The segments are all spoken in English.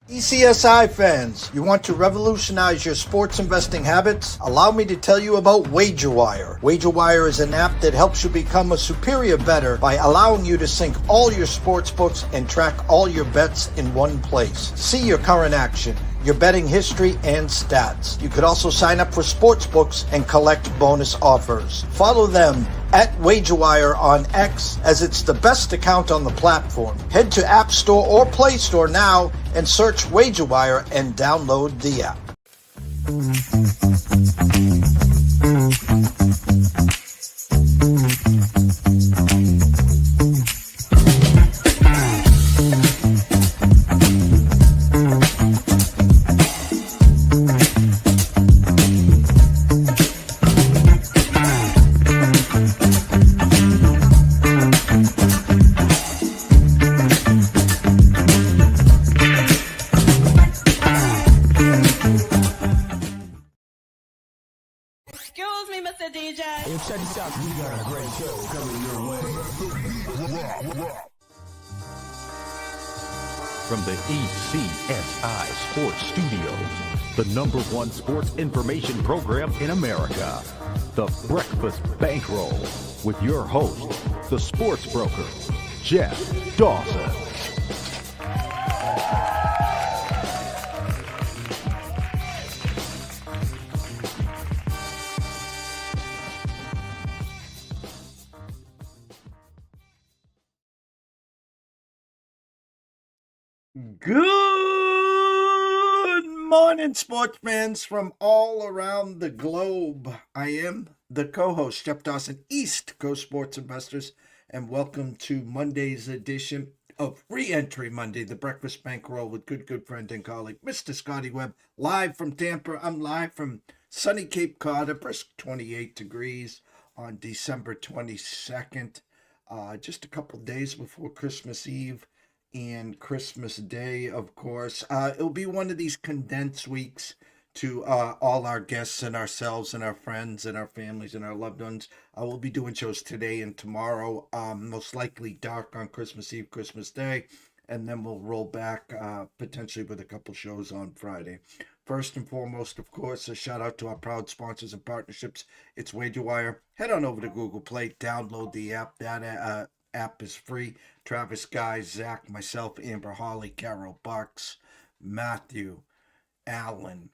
ECSI fans, you want to revolutionize your sports investing habits? Allow me to tell you about WagerWire. WagerWire is an app that helps you become a superior bettor by allowing you to sync all your sports books and track all your bets in one place. See your current action, your betting history, and stats. You could also sign up for sports books and collect bonus offers. Follow them at WagerWire on X, as it's the best account on the platform. Head to App Store or Play Store now and search WagerWire and download the app. Excuse me, Mr. DJ. Hey, check this out. We got a great show coming your way. From the ECSI Sports Studios, the #1 sports information program in America, The Breakfast Bankroll, with your host, the sports broker, Jeff Dawson. Good morning, sports fans from all around the globe. I am the co-host, Jeff Dawson, East Coast Sports Investors, and welcome to Monday's edition of Re-Entry Monday, the Breakfast Bankroll with good friend and colleague, Mr. Scotty Webb, live from Tampa. I'm live from sunny Cape Cod, a brisk 28 degrees on December 22nd, just a couple days before Christmas Eve and Christmas Day, of course. It'll be one of these condensed weeks to all our guests and ourselves and our friends and our families and our loved ones. We'll be doing shows today and tomorrow, most likely dark on Christmas Eve, Christmas Day, and then we'll roll back potentially with a couple shows on Friday. First and foremost, of course, a shout out to our proud sponsors and partnerships. It's WagerWire. Head on over to Google Play, download the app. That app is free. Travis, Guy, Zach, myself, Amber, Holly, Carol, Bucks, Matthew, Alan,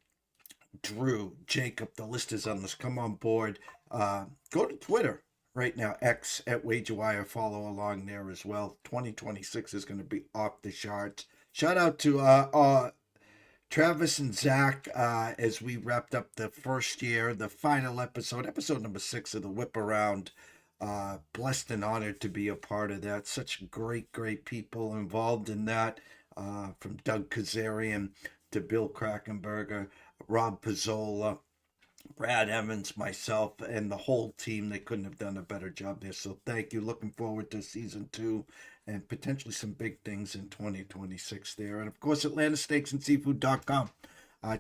Drew, Jacob, the list is endless. Come on board. Go to Twitter right now, X at WagerWire. Follow along there as well. 2026 is going to be off the charts. Shout out to Travis and Zach as we wrapped up the first year, the final episode number 6 of the Whip Around. Blessed and honored to be a part of that. Such great people involved in that, from Doug Kazarian to Bill Krakenberger, Rob Pizzola, Brad Evans, myself, and the whole team. They couldn't have done a better job there. So thank you. Looking forward to season 2 and potentially some big things in 2026 there. And of course, AtlantaSteaksandSeafood.com.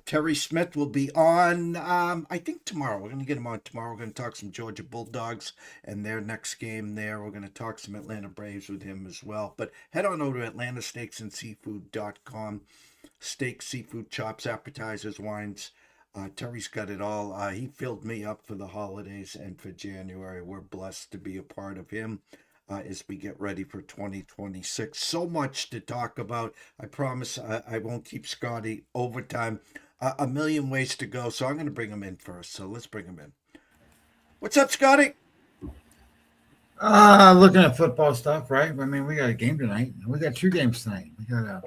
Terry Smith will be on, I think tomorrow. We're going to get him on tomorrow. We're going to talk some Georgia Bulldogs and their next game there. We're going to talk some Atlanta Braves with him as well. But head on over to AtlantaSteaksandSeafood.com. Steaks, seafood, chops, appetizers, wines. Terry's got it all. He filled me up for the holidays and for January. We're blessed to be a part of him as we get ready for 2026. So much to talk about. I promise I won't keep Scotty overtime. A million ways to go, so I'm going to bring him in first. So let's bring him in. What's up, Scotty? Looking at football stuff, right? I mean, we got a game tonight. We got 2 games tonight. We got a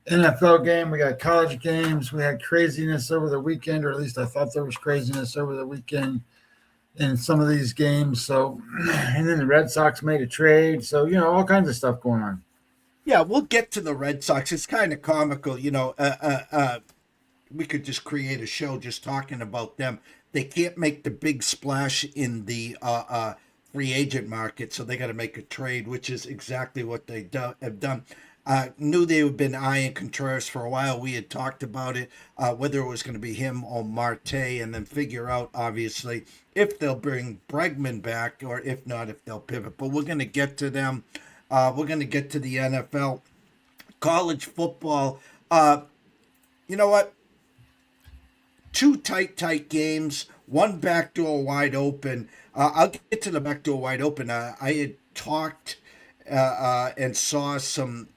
NFL game. We got college games. We had craziness over the weekend, or at least I thought there was craziness over the weekend in some of these games. So, and then the Red Sox made a trade. So, all kinds of stuff going on. Yeah, we'll get to the Red Sox. It's kind of comical, we could just create a show just talking about them. They can't make the big splash in the free agent market, so they got to make a trade, which is exactly what they have done. Knew they had been eyeing Contreras for a while. We had talked about it, whether it was going to be him or Marte, and then figure out, obviously, if they'll bring Bregman back, or if not, if they'll pivot. But we're going to get to them. We're going to get to the NFL. College football, You know what? Two tight games, one backdoor wide open. I'll get to the backdoor wide open. I had talked and saw some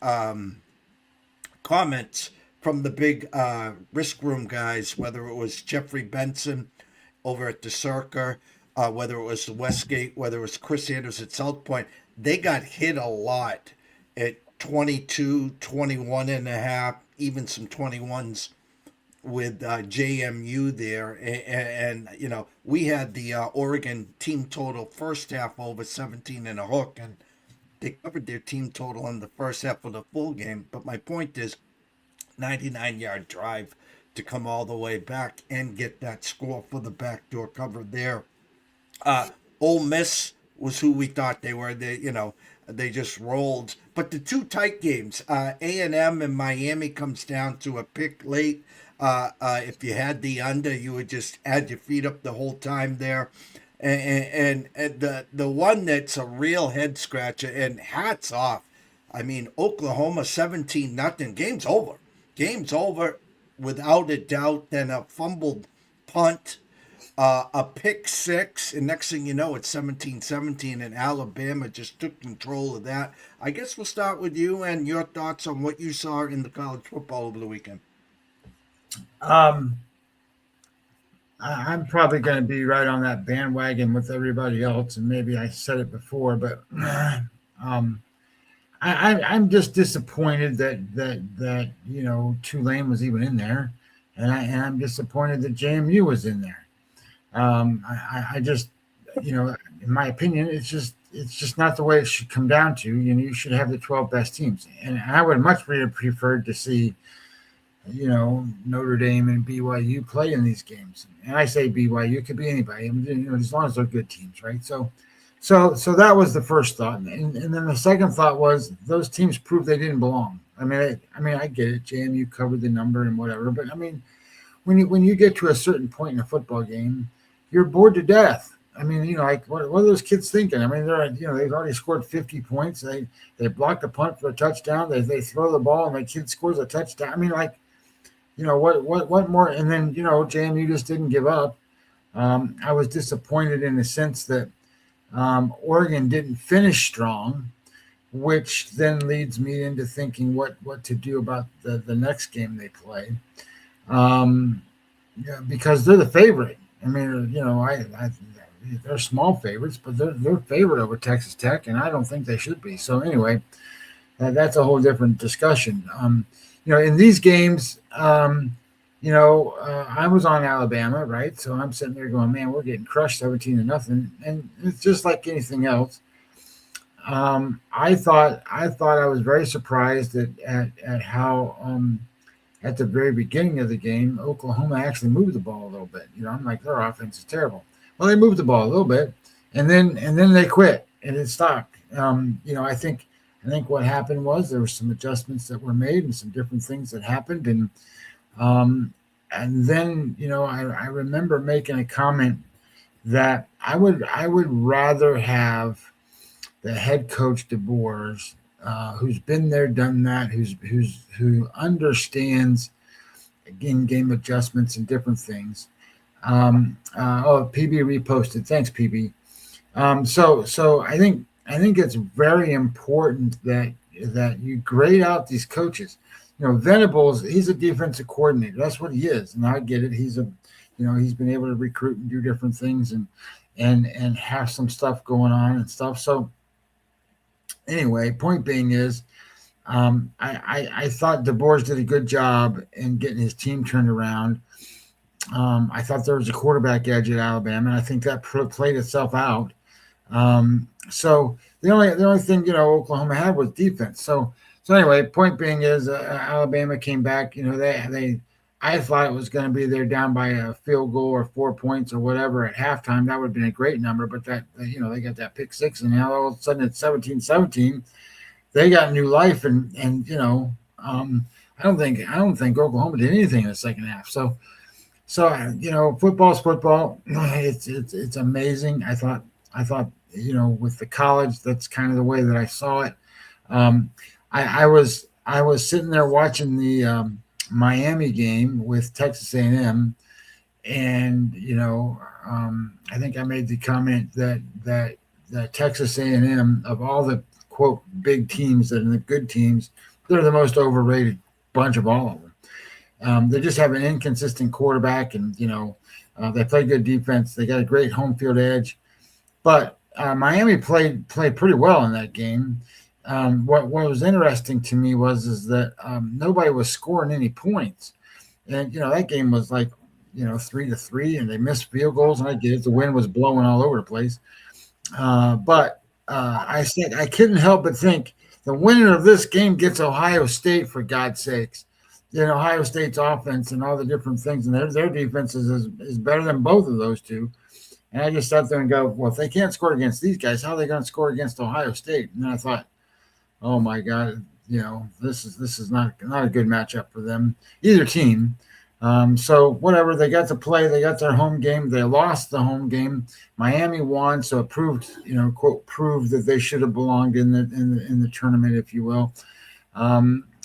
comments from the big risk room guys, whether it was Jeffrey Benson over at the Circa, whether it was Westgate, whether it was Chris Sanders at South Point. They got hit a lot at 22, 21 and a half, even some 21s with JMU there. And you know, we had the Oregon team total first half over 17 and a hook, and they covered their team total in the first half of the full game. But my point is 99-yard drive to come all the way back and get that score for the backdoor cover there. Ole Miss was who we thought they were. They just rolled. But the two tight games, A&M and Miami, comes down to a pick late. If you had the under, you would just add your feet up the whole time there. And the one that's a real head scratcher, and hats off. I mean, Oklahoma 17-0. Game's over. Game's over without a doubt. Then a fumbled punt, a pick six, and next thing you know, it's 17-17, and Alabama just took control of that. I guess we'll start with you and your thoughts on what you saw in the college football over the weekend. I'm probably going to be right on that bandwagon with everybody else, and maybe I said it before, but I'm just disappointed that Tulane was even in there, and I'm disappointed that JMU was in there. I just, in my opinion, it's just not the way it should come down to. You should have the 12 best teams, and I would much preferred to see, Notre Dame and BYU play in these games. And I say BYU, it could be anybody. As long as they're good teams, right? So that was the first thought, and then the second thought was those teams proved they didn't belong. I mean, I get it. JMU covered the number and whatever, but I mean, when you get to a certain point in a football game, you're bored to death. I mean, what are those kids thinking? I mean, they've already scored 50 points. They blocked a punt for a touchdown. They throw the ball and the kid scores a touchdown. I mean, what more? And then, JMU just didn't give up. I was disappointed in the sense that Oregon didn't finish strong, which then leads me into thinking what to do about the next game they play. Because they're the favorite. I mean, they're small favorites, but they're favorite over Texas Tech, and I don't think they should be. So anyway, that's a whole different discussion. In these games, I was on Alabama, right? So I'm sitting there going, man, we're getting crushed 17-0, and it's just like anything else. I thought I was very surprised at how at the very beginning of the game, Oklahoma actually moved the ball a little bit. I'm like, their offense is terrible. Well, they moved the ball a little bit, and then they quit, and it stopped. I think what happened was there were some adjustments that were made and some different things that happened, and then I remember making a comment that I would rather have the head coach DeBoers, who's been there, done that, who understands in-game adjustments and different things. PB reposted. Thanks, PB. So I think it's very important that you grade out these coaches. Venables, he's a defensive coordinator. That's what he is, and I get it. He's he's been able to recruit and do different things and have some stuff going on and stuff. So anyway, point being is, I thought DeBoers did a good job in getting his team turned around. I thought there was a quarterback edge at Alabama, and I think that played itself out. So the only thing Oklahoma had was defense. So anyway, point being is Alabama came back. I thought it was going to be they're down by a field goal or 4 points or whatever at halftime. That would have been a great number, but that they got that pick six, and now all of a sudden it's 17-17. They got new life, and I don't think Oklahoma did anything in the second half. So football's football. It's amazing. I thought with the college, that's kind of the way that I saw it. I was sitting there watching the Miami game with Texas A&M, and I think I made the comment that Texas A&M, of all the quote big teams and the good teams, they're the most overrated bunch of all of them. They just have an inconsistent quarterback, and they play good defense. They got a great home field edge, but Miami played pretty well in that game. What was interesting to me is that nobody was scoring any points, and that game was like 3-3, and they missed field goals. And I get it; the wind was blowing all over the place. But I said I couldn't help but think the winner of this game gets Ohio State, for God's sakes. Ohio State's offense and all the different things, and their defense is better than both of those two. And I just sat there and go, well, if they can't score against these guys, how are they going to score against Ohio State? And then I thought, oh my God, this is not a good matchup for them, either team. So whatever, they got to play, they got their home game, they lost the home game. Miami won, so it proved, quote, proved that they should have belonged in the tournament, if you will.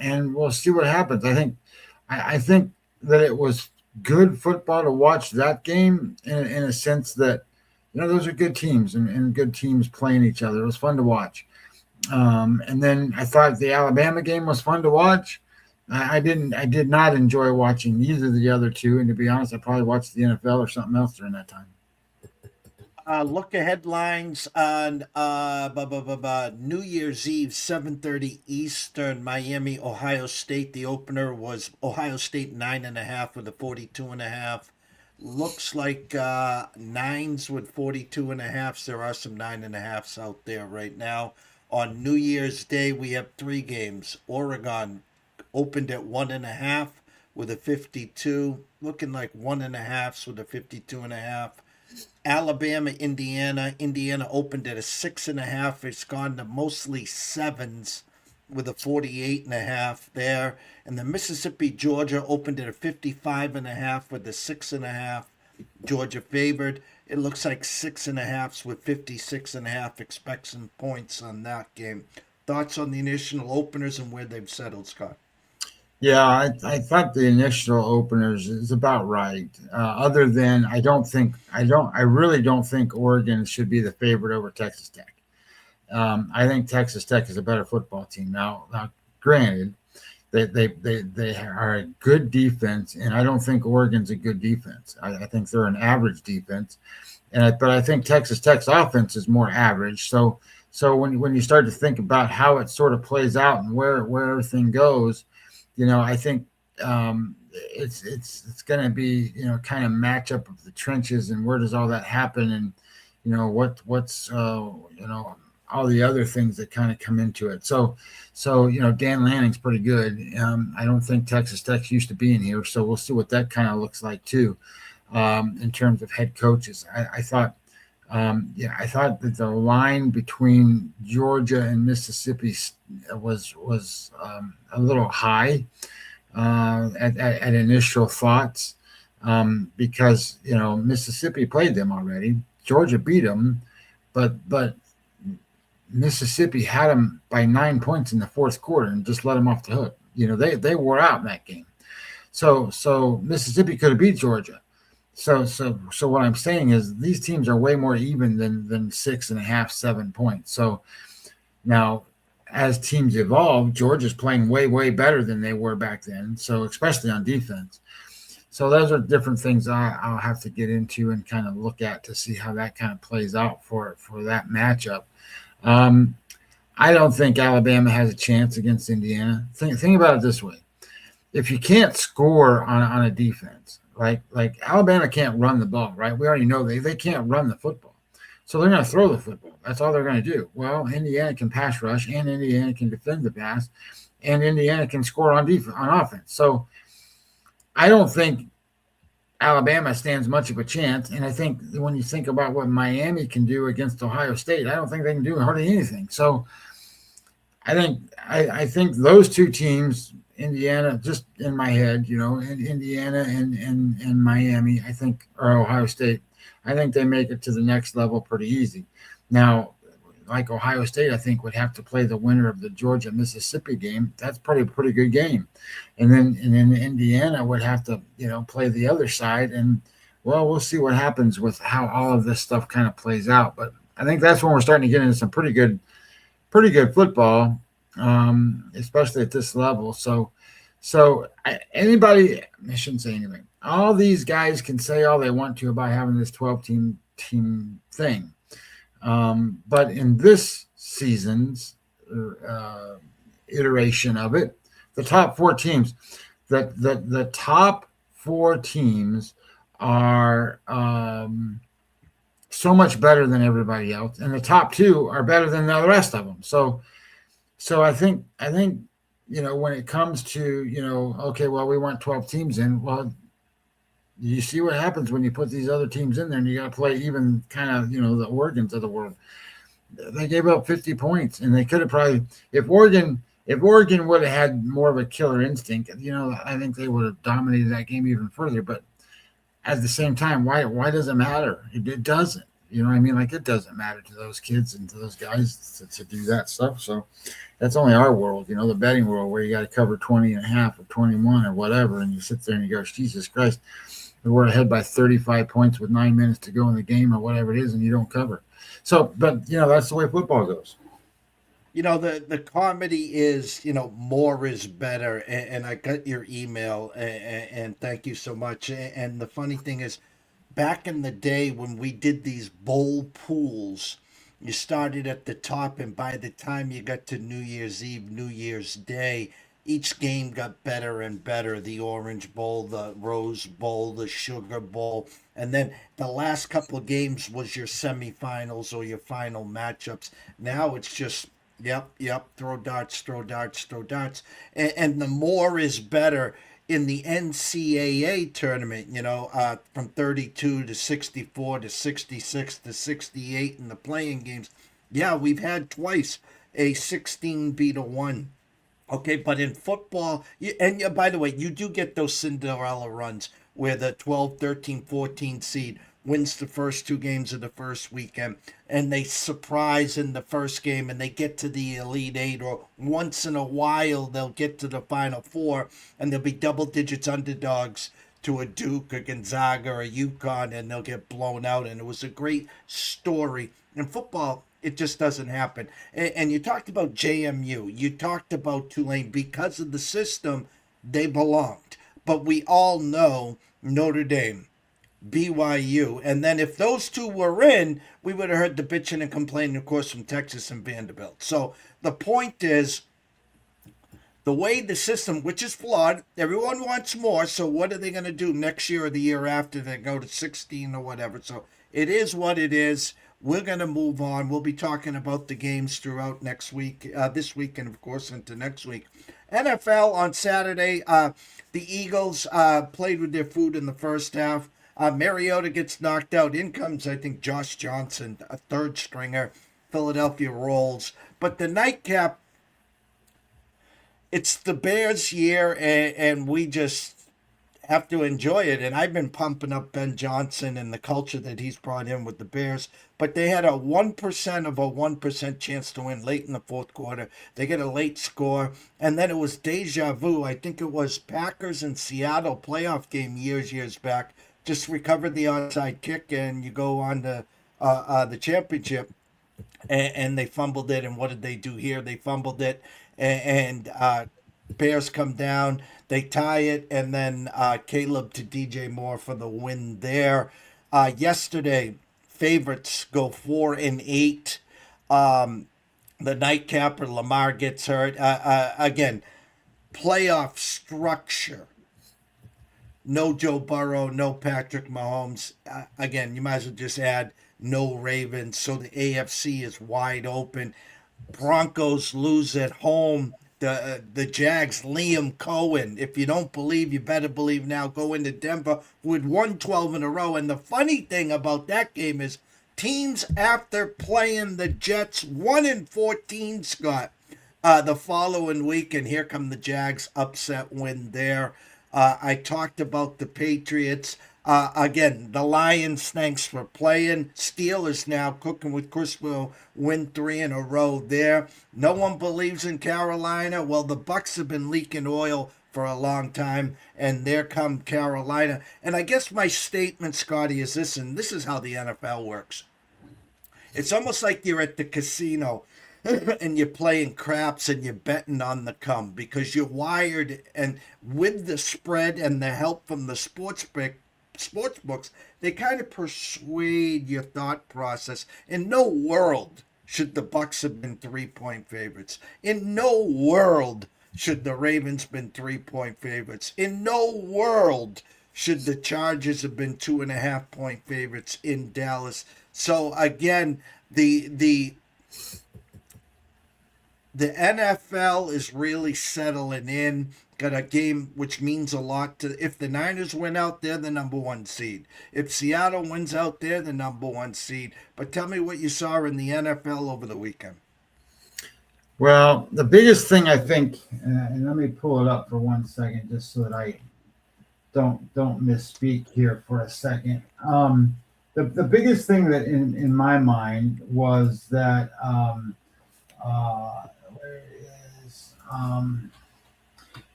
And we'll see what happens. I think that it was good football to watch that game in a sense that, those are good teams and good teams playing each other. It was fun to watch. And then I thought the Alabama game was fun to watch. I did not enjoy watching either of the other two. And to be honest, I probably watched the NFL or something else during that time. Look at headlines on New Year's Eve, 7:30 Eastern, Miami, Ohio State. The opener was Ohio State 9.5 with a 42.5. Looks like nines with 42.5. There are some 9.5s out there right now. On New Year's Day, we have three games. Oregon opened at 1.5 with a 52, looking like 1.5s with a 52.5. Alabama, Indiana. Indiana opened at a 6.5. It's gone to mostly sevens with a 48.5 there. And the Mississippi, Georgia opened at a 55.5 with a 6.5. Georgia favored. It looks like 6.5s with 56.5. Expect some points on that game. Thoughts on the initial openers and where they've settled, Scott? Yeah, I thought the initial openers is about right. Other than I really don't think Oregon should be the favorite over Texas Tech. I think Texas Tech is a better football team. Now granted, they are a good defense, and I don't think Oregon's a good defense. I think they're an average defense, but I think Texas Tech's offense is more average. So when you start to think about how it sort of plays out and where everything goes, I think it's going to be kind of matchup of the trenches and where does all that happen, and what's all the other things that kind of come into it. So Dan Lanning's pretty good. I don't think Texas Tech's used to being here, so we'll see what that kind of looks like too, in terms of head coaches. I thought that the line between Georgia and Mississippi was a little high at initial thoughts, because Mississippi played them already. Georgia beat them, but Mississippi had them by 9 points in the fourth quarter and just let them off the hook. They wore out in that game. So Mississippi could have beat Georgia. So what I'm saying is these teams are way more even than 6.5, 7 points. So now as teams evolve, Georgia's playing way, way better than they were back then. So especially on defense. So those are different things I'll have to get into and kind of look at to see how that kind of plays out for that matchup. I don't think Alabama has a chance against Indiana. Think about it this way. If you can't score on a defense, like Alabama can't run the ball, right? We already know they can't run the football. So they're going to throw the football. That's all they're going to do. Well, Indiana can pass rush, and Indiana can defend the pass, and Indiana can score on offense. So I don't think Alabama stands much of a chance. And I think when you think about what Miami can do against Ohio State, I don't think they can do hardly anything. So I think those two teams, Indiana, just in my head, Indiana and Miami, I think, or Ohio State, I think they make it to the next level pretty easy. Now, like Ohio State, I think, would have to play the winner of the Georgia-Mississippi game. That's probably a pretty good game. And then Indiana would have to, play the other side. And, well, we'll see what happens with how all of this stuff kind of plays out. But I think that's when we're starting to get into some pretty good football, especially at this level. I shouldn't say anything. All these guys can say all they want to about having this 12-team thing. But in this season's iteration of it, the top four teams, the top four teams are so much better than everybody else, and the top two are better than the rest of them. So I think when it comes to okay, well, we want 12 teams in. Well, you see what happens when you put these other teams in there, and you got to play even kind of the Oregons of the world. They gave up 50 points, and they could have probably if Oregon would have had more of a killer instinct, I think they would have dominated that game even further. But at the same time, why does it matter? It doesn't. You know what I mean? Like, it doesn't matter to those kids and to those guys to do that stuff. So that's only our world, the betting world, where you got to cover 20.5 or 21 or whatever, and you sit there and you go, Jesus Christ, we're ahead by 35 points with 9 minutes to go in the game or whatever it is, and you don't cover. So, but that's the way football goes. The comedy is, more is better. And I got your email, and thank you so much. And the funny thing is, back in the day when we did these bowl pools, you started at the top, and by the time you got to New Year's Eve, New Year's Day, each game got better and better. The Orange Bowl, the Rose Bowl, the Sugar Bowl. And then the last couple of games was your semifinals or your final matchups. Now it's just, yep, throw darts. And the more is better in the NCAA tournament, from 32 to 64 to 66 to 68 in the playing games. Yeah, we've had twice a 16-1. Okay, but in football, and by the way, you do get those Cinderella runs where the 12, 13, 14 seed wins the first two games of the first weekend, and they surprise in the first game, and they get to the Elite Eight, or once in a while they'll get to the Final Four, and they'll be double digits underdogs to a Duke, a Gonzaga, or a UConn, and they'll get blown out. And it was a great story. In football, it just doesn't happen. And you talked about JMU. You talked about Tulane. Because of the system, they belonged. But we all know Notre Dame, BYU. And then if those two were in, we would have heard the bitching and complaining, of course, from Texas and Vanderbilt. So the point is, the way the system, which is flawed, everyone wants more. So what are they going to do next year or the year after? They go to 16 or whatever. So it is what it is. We're going to move on. We'll be talking about the games throughout next week, this week, and of course into next week. NFL on Saturday, the Eagles played with their food in the first half. Mariota gets knocked out. In comes, I think, Josh Johnson, a third stringer. Philadelphia rolls. But the nightcap, it's the Bears' year, and we just have to enjoy it. And I've been pumping up Ben Johnson and the culture that he's brought in with the Bears. But they had a 1% of a 1% chance to win late in the fourth quarter. They get a late score. And then it was deja vu. I think it was Packers and Seattle playoff game years back. Just recovered the onside kick, and you go on to the championship. And they fumbled it. And what did they do here? They fumbled it. And Bears come down. They tie it. And then Caleb to DJ Moore for the win there. Yesterday, favorites go 4-8. The nightcapper, Lamar gets hurt. Again, playoff structure. No Joe Burrow, no Patrick Mahomes. Again, you might as well just add no Ravens. So the AFC is wide open. Broncos lose at home. The Jags, Liam Cohen. If you don't believe, you better believe now. Go into Denver with 1-12 in a row. And the funny thing about that game is teams after playing the Jets 1-14, Scott, the following week, and here come the Jags, upset win there. I talked about the Patriots. Again, the Lions, thanks for playing. Steelers now cooking with Chris will win 3 in a row there. No one believes in Carolina. Well, the Bucks have been leaking oil for a long time, and there come Carolina. And I guess my statement, Scotty, is this, and this is how the NFL works. It's almost like you're at the casino and you're playing craps and you're betting on the come because you're wired, and with the spread and the help from the sports books, they kind of persuade your thought process. In no world should the Bucks have been 3-point favorites. In no world should the Ravens been 3-point favorites. In no world should the Chargers have been 2.5-point favorites in Dallas. So again, the NFL is really settling in. Got a game which means a lot to. If the Niners win out, they're the number 1 seed. If Seattle wins out, they're the number 1 seed. But tell me what you saw in the NFL over the weekend. Well, the biggest thing I think, and let me pull it up for 1 second, just so that I don't misspeak here for a second. The biggest thing that in my mind was that where it is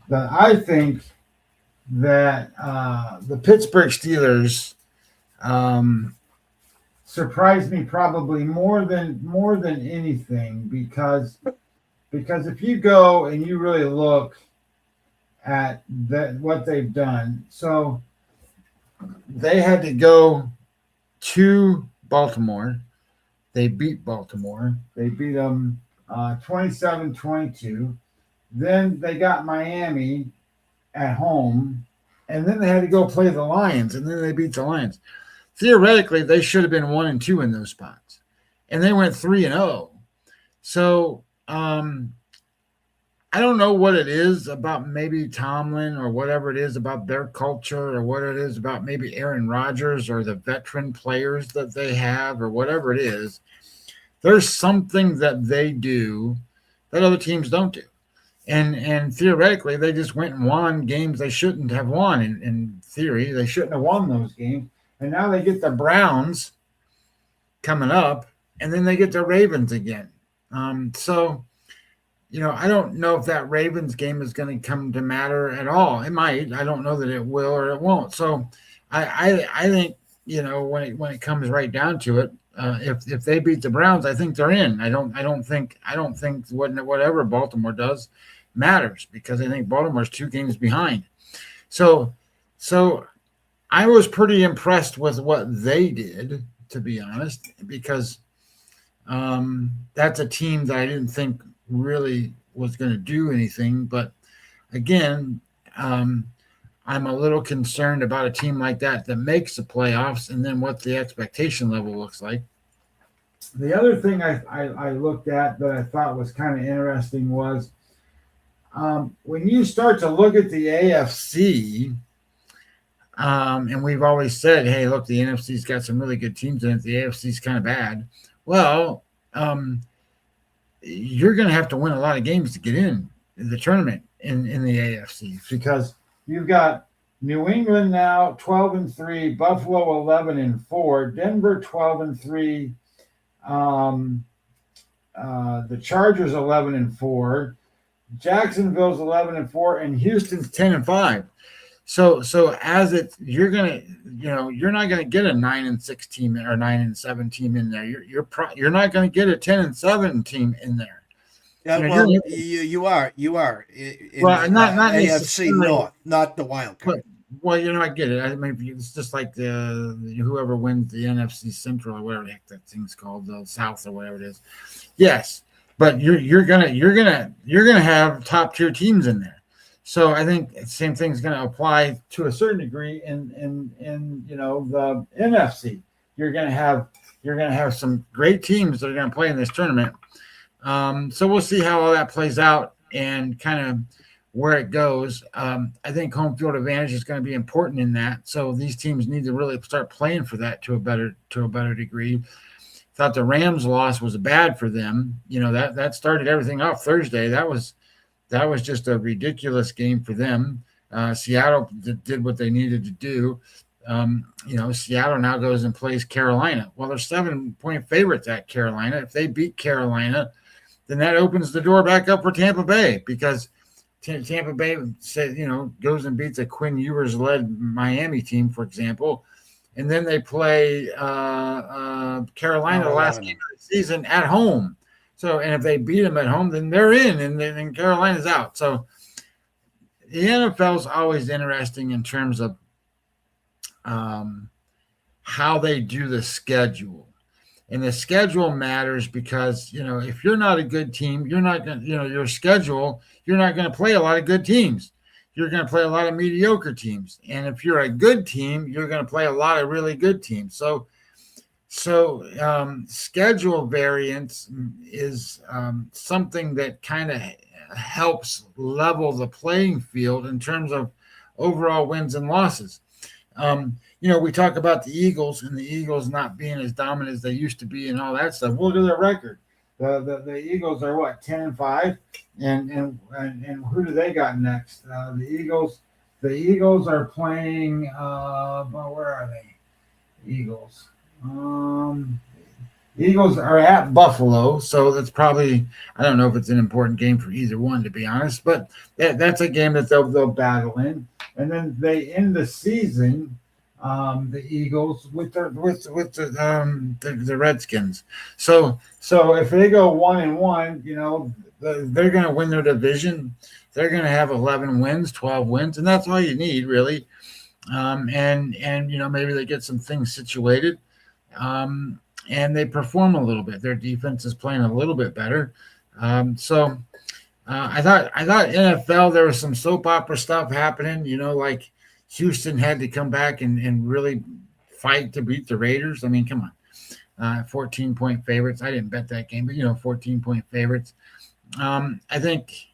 that I think that the Pittsburgh Steelers surprised me probably more than anything because if you go and you really look at what they've done, so they had to go to Baltimore. They beat Baltimore. They beat them 27-22. Then they got Miami at home, and then they had to go play the Lions, and then they beat the Lions. Theoretically, they should have been 1-2 in those spots, and they went 3-0. So I don't know what it is about maybe Tomlin or whatever it is about their culture or what it is about maybe Aaron Rodgers or the veteran players that they have or whatever it is. There's something that they do that other teams don't do. And theoretically, they just went and won games they shouldn't have won. In theory, they shouldn't have won those games. And now they get the Browns coming up, and then they get the Ravens again. So, I don't know if that Ravens game is going to come to matter at all. It might. I don't know that it will or it won't. So I think, when it comes right down to it, if they beat the Browns, I think they're in. I don't think whatever Baltimore does matters because I think Baltimore's 2 games behind. So I was pretty impressed with what they did, to be honest, because that's a team that I didn't think really was going to do anything. But again, I'm a little concerned about a team like that makes the playoffs and then what the expectation level looks like. The other thing I looked at that I thought was kind of interesting was when you start to look at the AFC, and we've always said, hey, look, the NFC's got some really good teams in it. The AFC's kind of bad. Well, you're going to have to win a lot of games to get in the tournament in the AFC because you've got New England now 12-3, Buffalo 11-4, Denver 12-3, the Chargers 11-4, Jacksonville's 11-4, and Houston's 10-5. So as you're not gonna get a 9-6 team or 9-7 team in there. You're not gonna get a 10-7 team in there. Yeah, you are. Well, not AFC North, not the wild card. Well, I get it. I mean, it's just like whoever wins the NFC Central or whatever the heck that thing's called, the South or whatever it is. Yes, but you're gonna have top tier teams in there. So I think the same thing is going to apply to a certain degree in the NFC. You're going to have some great teams that are going to play in this tournament. So we'll see how all that plays out and kind of where it goes. I think home field advantage is going to be important in that. So these teams need to really start playing for that to a better degree. Thought the Rams loss was bad for them. That started everything off Thursday. That was just a ridiculous game for them. Seattle did what they needed to do. Seattle now goes and plays Carolina. Well, they're 7-point favorites at Carolina. If they beat Carolina, then that opens the door back up for Tampa Bay, because Tampa Bay goes and beats a Quinn Ewers-led Miami team, for example, and then they play Carolina the last game of the season at home. So, and if they beat them at home, then they're in, and then Carolina's out. So the NFL is always interesting in terms of how they do the schedule. And the schedule matters because, if you're not a good team, you're not going to, your schedule, you're not going to play a lot of good teams. You're going to play a lot of mediocre teams. And if you're a good team, you're going to play a lot of really good teams. So schedule variance is something that kind of helps level the playing field in terms of overall wins and losses. We talk about the Eagles and the Eagles not being as dominant as they used to be and all that stuff. Look at their record. The Eagles are what, 10-5, and who do they got next? The Eagles are playing. Where are they? Eagles. Eagles are at Buffalo, so that's probably, I don't know if it's an important game for either one, to be honest, but that's a game that they'll battle in. And then they end the season, the Eagles, with the Redskins. So if they go 1-1, they're going to win their division. They're going to have 11 wins, 12 wins, and that's all you need, really. And maybe they get some things situated, and they perform a little bit. Their defense is playing a little bit better. I thought NFL, there was some soap opera stuff happening, like Houston had to come back and really fight to beat the Raiders. I mean, come on, 14-point favorites. I didn't bet that game, but 14-point favorites. I think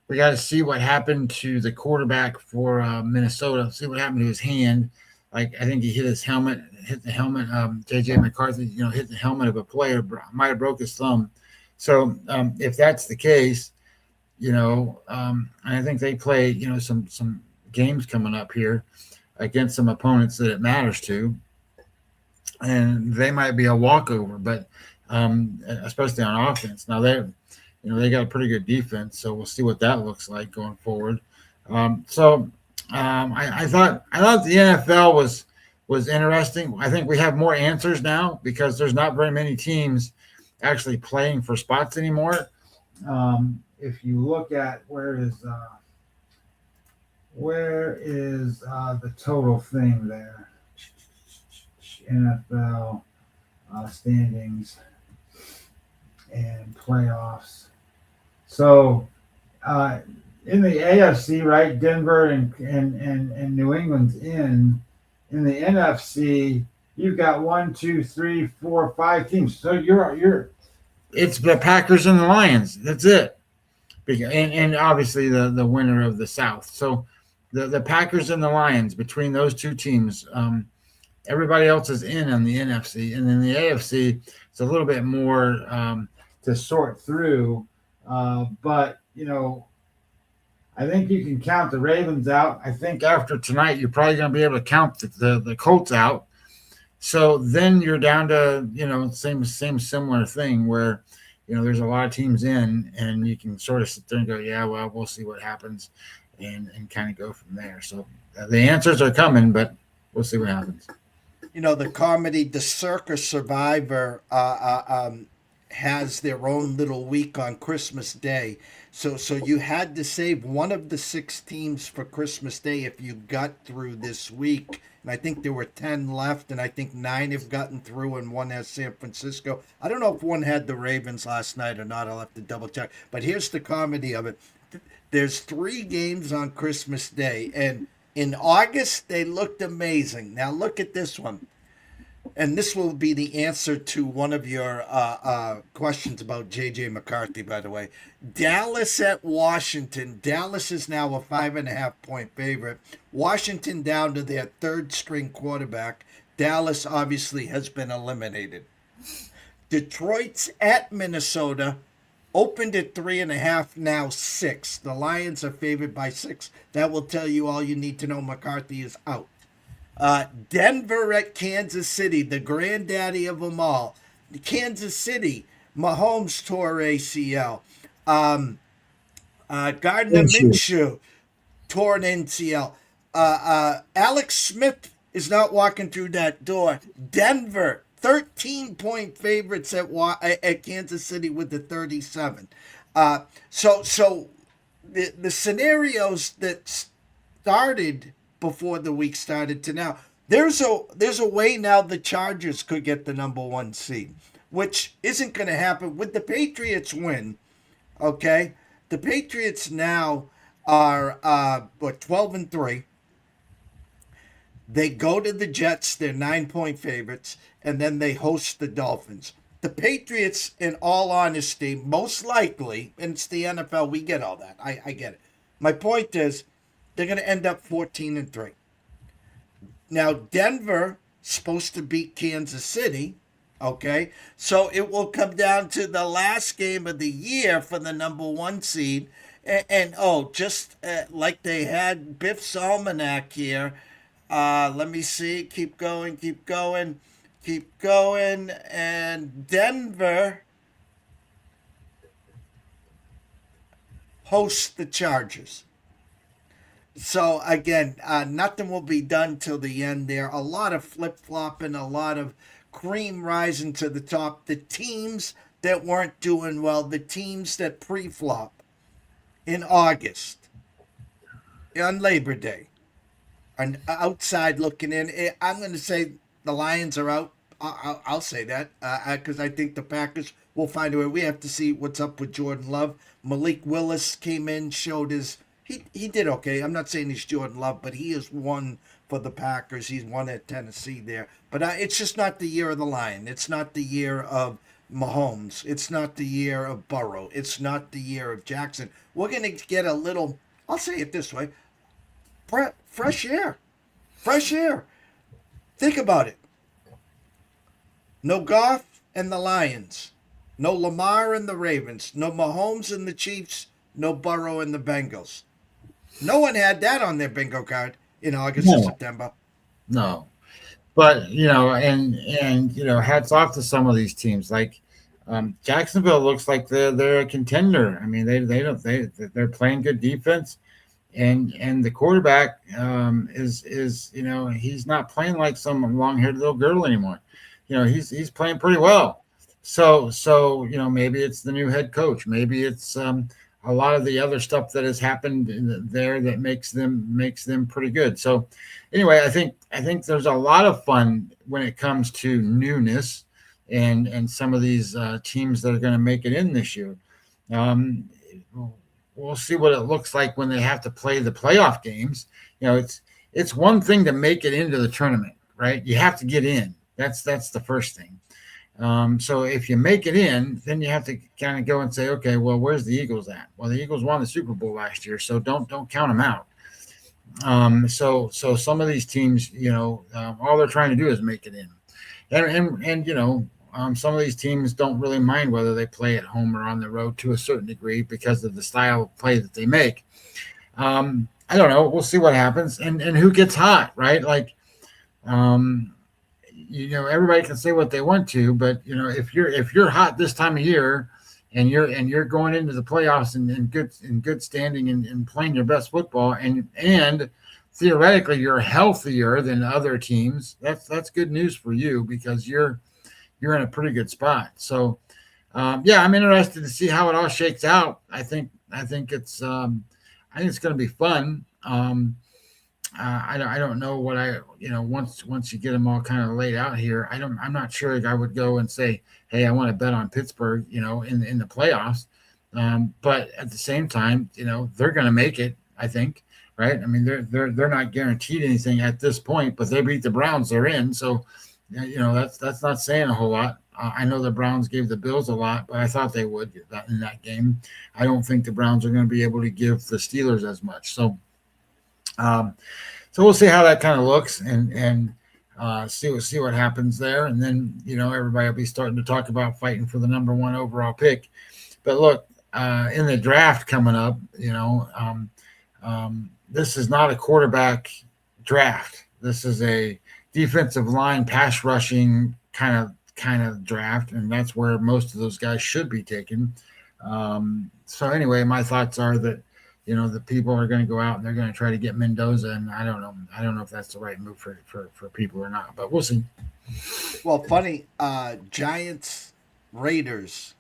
we got to see what happened to the quarterback for Minnesota. See what happened to his hand. Like, I think he hit the helmet. JJ McCarthy, hit the helmet of a player, might have broke his thumb. So if that's the case, I think they play, some games coming up here against some opponents that it matters to, and they might be a walkover, but especially on offense. Now they got a pretty good defense, so we'll see what that looks like going forward. I thought the NFL was interesting. I think we have more answers now because there's not very many teams actually playing for spots anymore. If you look at where is the total thing there, NFL standings and playoffs. So in the AFC, right, Denver and New England's in the NFC. You've got 1, 2, 3, 4, 5 teams. So it's the Packers and the Lions. That's it. And obviously the winner of the South. So the Packers and the Lions, between those two teams, everybody else is in on the NFC. And then the AFC, it's a little bit more to sort through. But, I think you can count the Ravens out. I think after tonight, you're probably going to be able to count the Colts out. So then you're down to, same similar thing where, there's a lot of teams in, and you can sort of sit there and go, yeah, well, we'll see what happens and kind of go from there. So the answers are coming, but we'll see what happens. The comedy, The Circus Survivor, has their own little week on Christmas Day. So you had to save one of the 6 teams for Christmas Day if you got through this week. And I think there were 10 left, and I think 9 have gotten through, and 1 has San Francisco. I don't know if 1 had the Ravens last night or not. I'll have to double check. But here's the comedy of it. There's 3 games on Christmas Day, and in August, they looked amazing. Now look at this one. And this will be the answer to one of your questions about J.J. McCarthy, by the way. Dallas at Washington. Dallas is now a 5.5-point favorite. Washington down to their 3rd-string quarterback. Dallas obviously has been eliminated. Detroit's at Minnesota. Opened at 3.5, now 6. The Lions are favored by 6. That will tell you all you need to know. McCarthy is out. Denver at Kansas City, the granddaddy of them all. Kansas City, Mahomes tore ACL. Gardner Minshew tore an NCL. Alex Smith is not walking through that door. Denver, 13-point favorites at Kansas City with the 37. So the scenarios that started before the week started to now, there's a way now the Chargers could get the number 1 seed, which isn't going to happen with the Patriots win. Okay, the Patriots now are 12-3. They go to the Jets, they're 9-point favorites, and then they host the Dolphins. The Patriots, in all honesty, most likely, and it's the NFL, we get all that. I get it. My point is, they're going to end up 14-3. Now, Denver supposed to beat Kansas City, okay? So it will come down to the last game of the year for the number 1 seed. And just like they had Biff's Almanac here, let me see. Keep going. And Denver hosts the Chargers. So, again, nothing will be done till the end there. A lot of flip-flopping, a lot of cream rising to the top. The teams that weren't doing well, the teams that pre-flop in August, on Labor Day, and outside looking in, I'm going to say the Lions are out. I'll say that because I think the Packers will find a way. We have to see what's up with Jordan Love. Malik Willis came in, showed his... He did okay. I'm not saying he's Jordan Love, but he is one for the Packers. He's one at Tennessee there. But it's just not the year of the Lion. It's not the year of Mahomes. It's not the year of Burrow. It's not the year of Jackson. We're going to get a little, I'll say it this way, fresh air. Fresh air. Think about it. No Goff and the Lions. No Lamar and the Ravens. No Mahomes and the Chiefs. No Burrow and the Bengals. No one had that on their bingo card in August or September. No. But, and hats off to some of these teams. Like Jacksonville looks like they're a contender. I mean, they're playing good defense, and the quarterback is he's not playing like some long-haired little girl anymore. He's playing pretty well. So maybe it's the new head coach. Maybe it's a lot of the other stuff that has happened there that makes them pretty good. So anyway, I think there's a lot of fun when it comes to newness and some of these teams that are going to make it in this year. We'll see what it looks like when they have to play the playoff games. It's one thing to make it into the tournament, right? You have to get in. That's the first thing. So if you make it in, then you have to kind of go and say, okay, well, where's the Eagles at? Well, the Eagles won the Super Bowl last year, so don't count them out. So some of these teams, all they're trying to do is make it in, and some of these teams don't really mind whether they play at home or on the road to a certain degree because of the style of play that they make. I don't know. We'll see what happens and who gets hot, right? Like, everybody can say what they want to, but if you're hot this time of year and you're going into the playoffs in good standing and playing your best football and theoretically you're healthier than other teams, that's good news for you because you're in a pretty good spot. So I'm interested to see how it all shakes out. I think it's going to be fun. I don't know what once you get them all kind of laid out here, I'm not sure I would go and say, hey, I want to bet on Pittsburgh, in the playoffs. But at the same time, they're going to make it, I think, right? I mean, they're not guaranteed anything at this point, but they beat the Browns, they're in. So, that's not saying a whole lot. I know the Browns gave the Bills a lot, but I thought they would in that game. I don't think the Browns are going to be able to give the Steelers as much. So we'll see how that kind of looks and see what happens there. And then, everybody will be starting to talk about fighting for the number 1 overall pick. But look, in the draft coming up, this is not a quarterback draft. This is a defensive line pass rushing kind of draft, and that's where most of those guys should be taken. So anyway, my thoughts are that the people are going to go out and they're going to try to get Mendoza, and I don't know if that's the right move for people or not, but we'll see. Well, funny, Giants, Raiders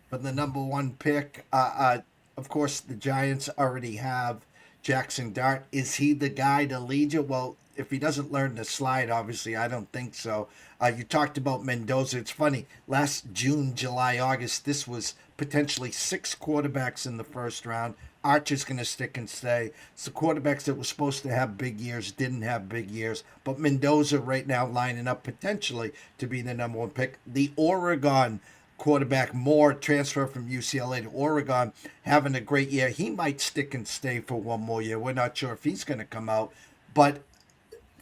for the number 1 pick. Of course, the Giants already have Jackson Dart. Is he the guy to lead you? Well, if he doesn't learn to slide, obviously, I don't think so. You talked about Mendoza. It's funny. Last June, July, August, this was potentially 6 quarterbacks in the first round. Archer's going to stick and stay. It's the quarterbacks that were supposed to have big years didn't have big years. But Mendoza right now lining up potentially to be the number 1 pick. The Oregon quarterback Moore, transfer from UCLA to Oregon, having a great year. He might stick and stay for 1 more year. We're not sure if he's going to come out. But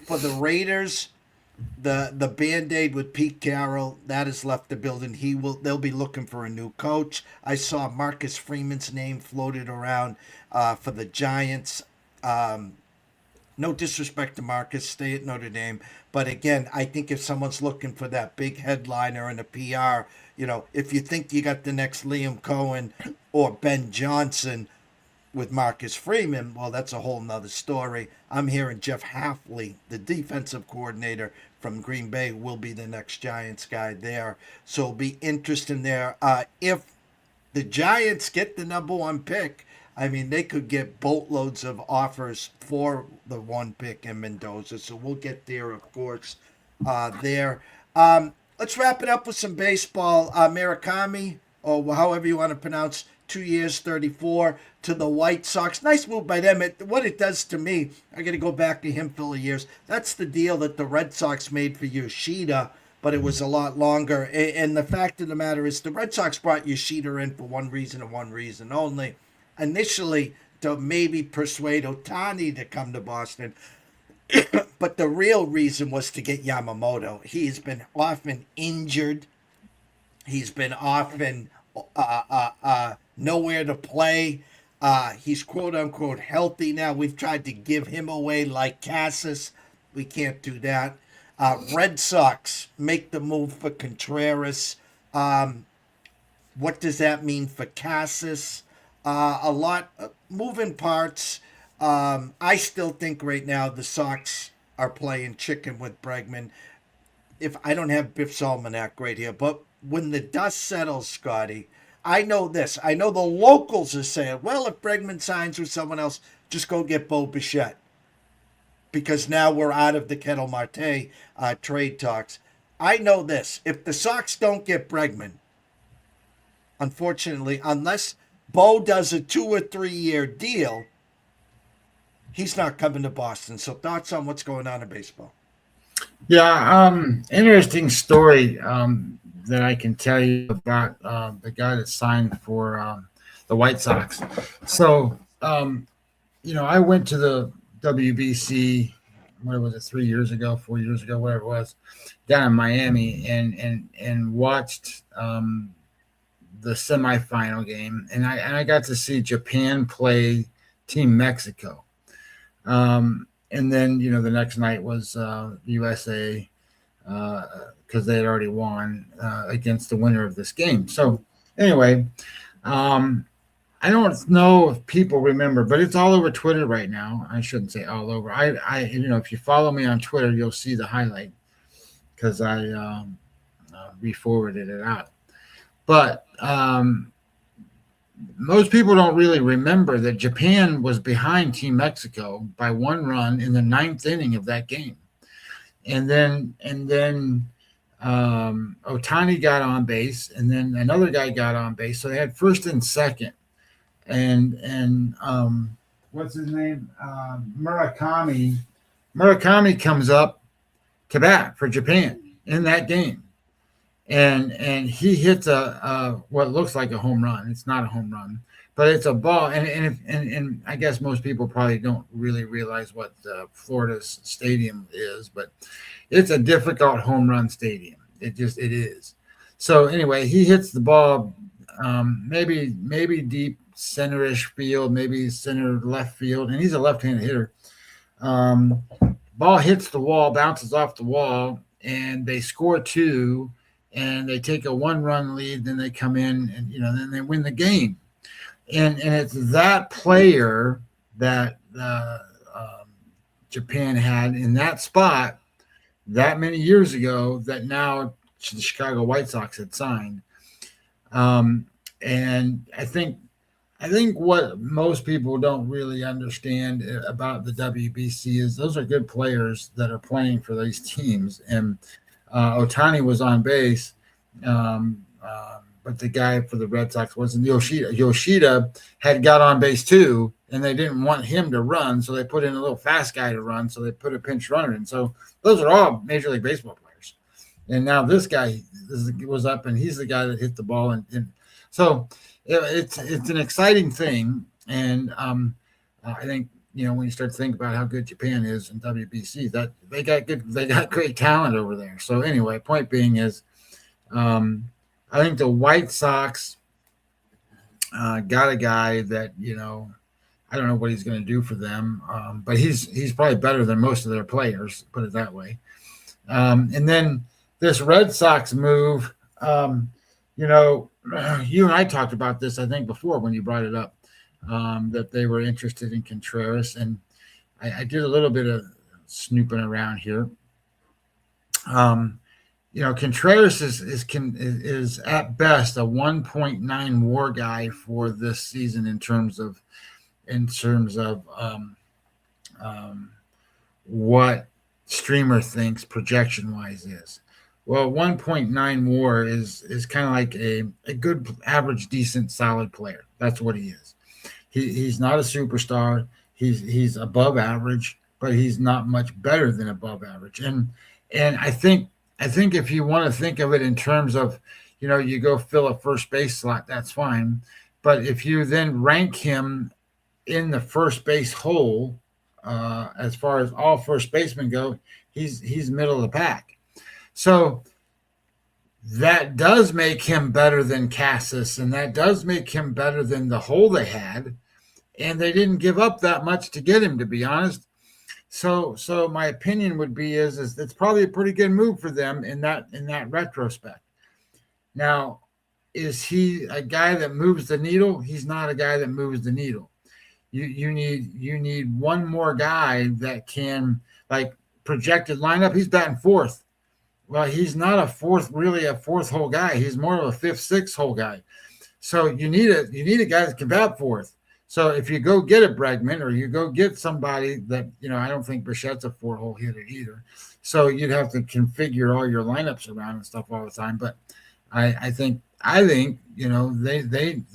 for the Raiders, the Band-Aid with Pete Carroll, that has left the building. They'll be looking for a new coach. I saw Marcus Freeman's name floated around for the Giants. No disrespect to Marcus, stay at Notre Dame. But again, I think if someone's looking for that big headliner and a PR, if you think you got the next Liam Cohen or Ben Johnson with Marcus Freeman, well, that's a whole nother story. I'm hearing Jeff Hafley, the defensive coordinator from Green Bay, will be the next Giants guy there. So it'll be interesting there. If the Giants get the number 1 pick, I mean, they could get boatloads of offers for the 1 pick in Mendoza. So we'll get there, of course, there. Let's wrap it up with some baseball. Murakami, or however you want to pronounce, 2 years, 34 to the White Sox. Nice move by them. What it does to me, I got to go back to him for the years. That's the deal that the Red Sox made for Yoshida, but it was a lot longer. And the fact of the matter is the Red Sox brought Yoshida in for one reason and one reason only. Initially, to maybe persuade Ohtani to come to Boston. But the real reason was to get Yamamoto. He's been often injured. He's been often nowhere to play. He's quote-unquote healthy now. We've tried to give him away like Cassis. We can't do that. Red Sox make the move for Contreras. What does that mean for Cassis? A lot of moving parts. I still think right now the Sox are playing chicken with Bregman. If I don't have Biff's Almanac right here, but when the dust settles, Scotty, I know this. I know the locals are saying, well, if Bregman signs with someone else, just go get Bo Bichette. Because now we're out of the Kettle Marte trade talks. I know this. If the Sox don't get Bregman, unfortunately, unless Bo does a 2 or 3 year deal, he's not coming to Boston. So thoughts on what's going on in baseball? Yeah, interesting story that I can tell you about the guy that signed for the White Sox. So, I went to the WBC, what was it, 3 years ago, 4 years ago, whatever it was, down in Miami, and watched the semifinal game, and I got to see Japan play Team Mexico. And then, the next night was USA because they had already won against the winner of this game. So anyway, I don't know if people remember, but it's all over Twitter right now. I shouldn't say all over. If you follow me on Twitter, you'll see the highlight because I re-forwarded it out. But most people don't really remember that Japan was behind Team Mexico by 1 run in the 9th inning of that game. And then Ohtani got on base, and then another guy got on base. So they had first and second. And what's his name? Murakami. Murakami comes up to bat for Japan in that game. And he hits a what looks like a home run. It's not a home run, but it's a ball. And I guess most people probably don't really realize what Florida's stadium is, but it's a difficult home run stadium. It is. So anyway, he hits the ball maybe deep centerish field, maybe center left field, and he's a left-handed hitter. Ball hits the wall, bounces off the wall, and they score 2, and they take a 1-run lead. Then they come in, and then they win the game. And it's that player that Japan had in that spot that many years ago that now the Chicago White Sox had signed. And I think what most people don't really understand about the WBC is those are good players that are playing for these teams. And Ohtani was on base, but the guy for the Red Sox wasn't. Yoshida had got on base too, and they didn't want him to run, so they put in a little fast guy to run, so they put a pinch runner in. So those are all Major League Baseball players. And now this guy was up, and he's the guy that hit the ball. And so it's an exciting thing. And I think, when you start to think about how good Japan is in WBC, that they got great talent over there. So anyway, point being is, I think the White Sox got a guy that, I don't know what he's going to do for them, but he's probably better than most of their players, put it that way. And then this Red Sox move, you and I talked about this, I think, before when you brought it up, that they were interested in Contreras. And I did a little bit of snooping around here. Contreras is at best a 1.9 WAR guy for this season in terms of what Streamer thinks projection wise is. Well, 1.9 WAR is kind of like a good, average, decent, solid player. That's what he is. He's not a superstar. He's above average, but he's not much better than above average. And I think if you want to think of it in terms of, you go fill a first base slot, that's fine. But if you then rank him in the first base hole, as far as all first basemen go, he's middle of the pack. So that does make him better than Cassis, and that does make him better than the hole they had. And they didn't give up that much to get him, to be honest. So my opinion would be is it's probably a pretty good move for them in that retrospect. Now, is he a guy that moves the needle? He's not a guy that moves the needle. You need one more guy that can, like, projected lineup. He's batting fourth. Well, he's not a fourth hole guy. He's more of a fifth, sixth hole guy. So you need a guy that can bat fourth. So if you go get a Bregman or you go get somebody that, I don't think Bichette's a 4-hole hitter either. So you'd have to configure all your lineups around and stuff all the time. But I think the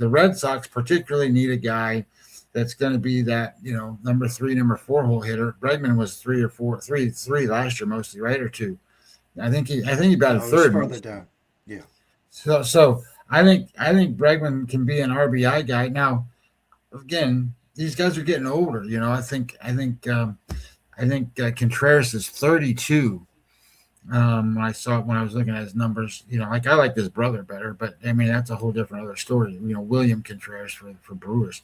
Red Sox particularly need a guy that's going to be that, number 3, number 4-hole hitter. Bregman was 3 last year mostly, right? Or 2. I think he batted third. Further down. Yeah. So I think Bregman can be an RBI guy. Now, again, these guys are getting older. I think Contreras is 32. When I was looking at his numbers, I like his brother better, but I mean that's a whole different other story. William Contreras for Brewers.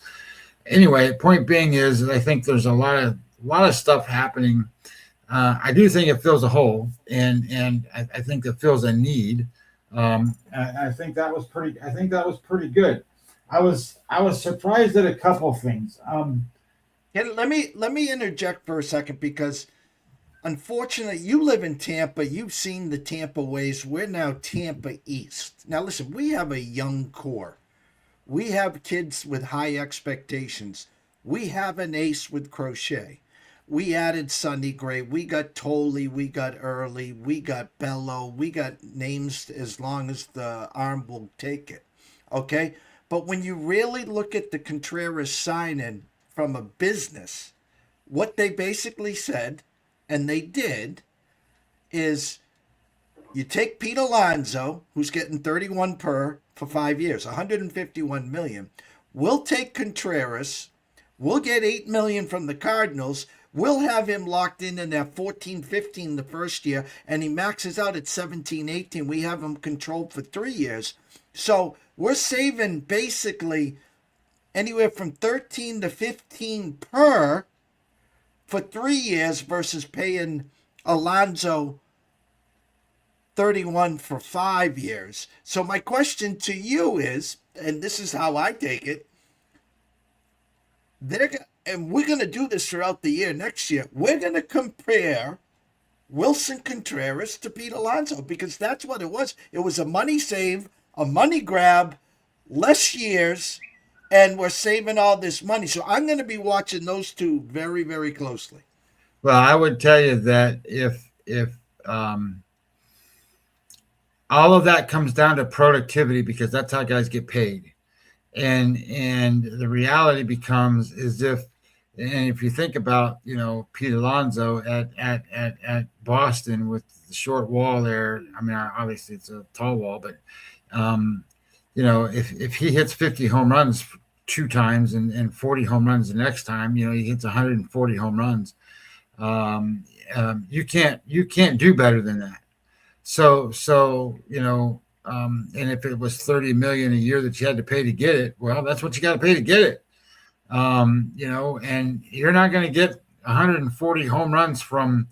Anyway, point being is I think there's a lot of stuff happening. I do think it fills a hole, and I think it fills a need. I think that was pretty good. I was surprised at a couple things. Let me interject for a second, because unfortunately you live in Tampa. You've seen the Tampa ways. We're now Tampa East. Now listen, we have a young core. We have kids with high expectations. We have an ace with Crochet. We added Sonny Gray. We got Tolle. We got Early. We got Bello. We got names as long as the arm will take it. Okay? But when you really look at the Contreras sign-in from a business, what they basically said, and they did, is you take Pete Alonso, who's getting 31 per for 5 years, 151 million. We'll take Contreras. We'll get 8 million from the Cardinals. We'll have him locked in that 14, 15 the first year, and he maxes out at 17, 18. We have him controlled for 3 years. So we're saving basically anywhere from 13 to 15 per for 3 years versus paying Alonso 31 for 5 years. So my question to you is, and this is how I take it, and we're going to do this throughout the year next year. We're going to compare Wilson Contreras to Pete Alonso because that's what it was. It was a money save, a money grab, less years, and we're saving all this money. So I'm going to be watching those two very, very closely. Well, I would tell you that if all of that comes down to productivity, because that's how guys get paid, and the reality becomes is if you think about Pete Alonso at Boston with the short wall there. I mean, obviously it's a tall wall, but if he hits 50 home runs 2 times and 40 home runs the next time, he hits 140 home runs. You can't do better than that. So and if it was $30 million a year that you had to pay to get it, well, that's what you got to pay to get it. And you're not going to get 140 home runs from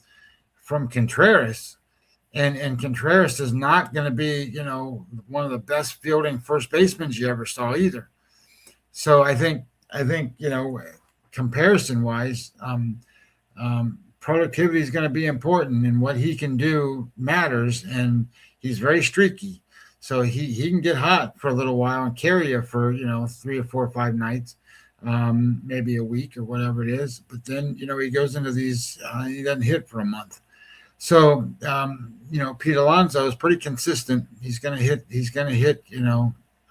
Contreras. And Contreras is not going to be, one of the best fielding first basemen you ever saw either. So I think, comparison wise, productivity is going to be important, and what he can do matters. And he's very streaky, so he can get hot for a little while and carry you for 3 or 4 or 5 nights, maybe a week or whatever it is. But then he goes into these, he doesn't hit for a month. So Pete Alonso is pretty consistent. He's going to hit.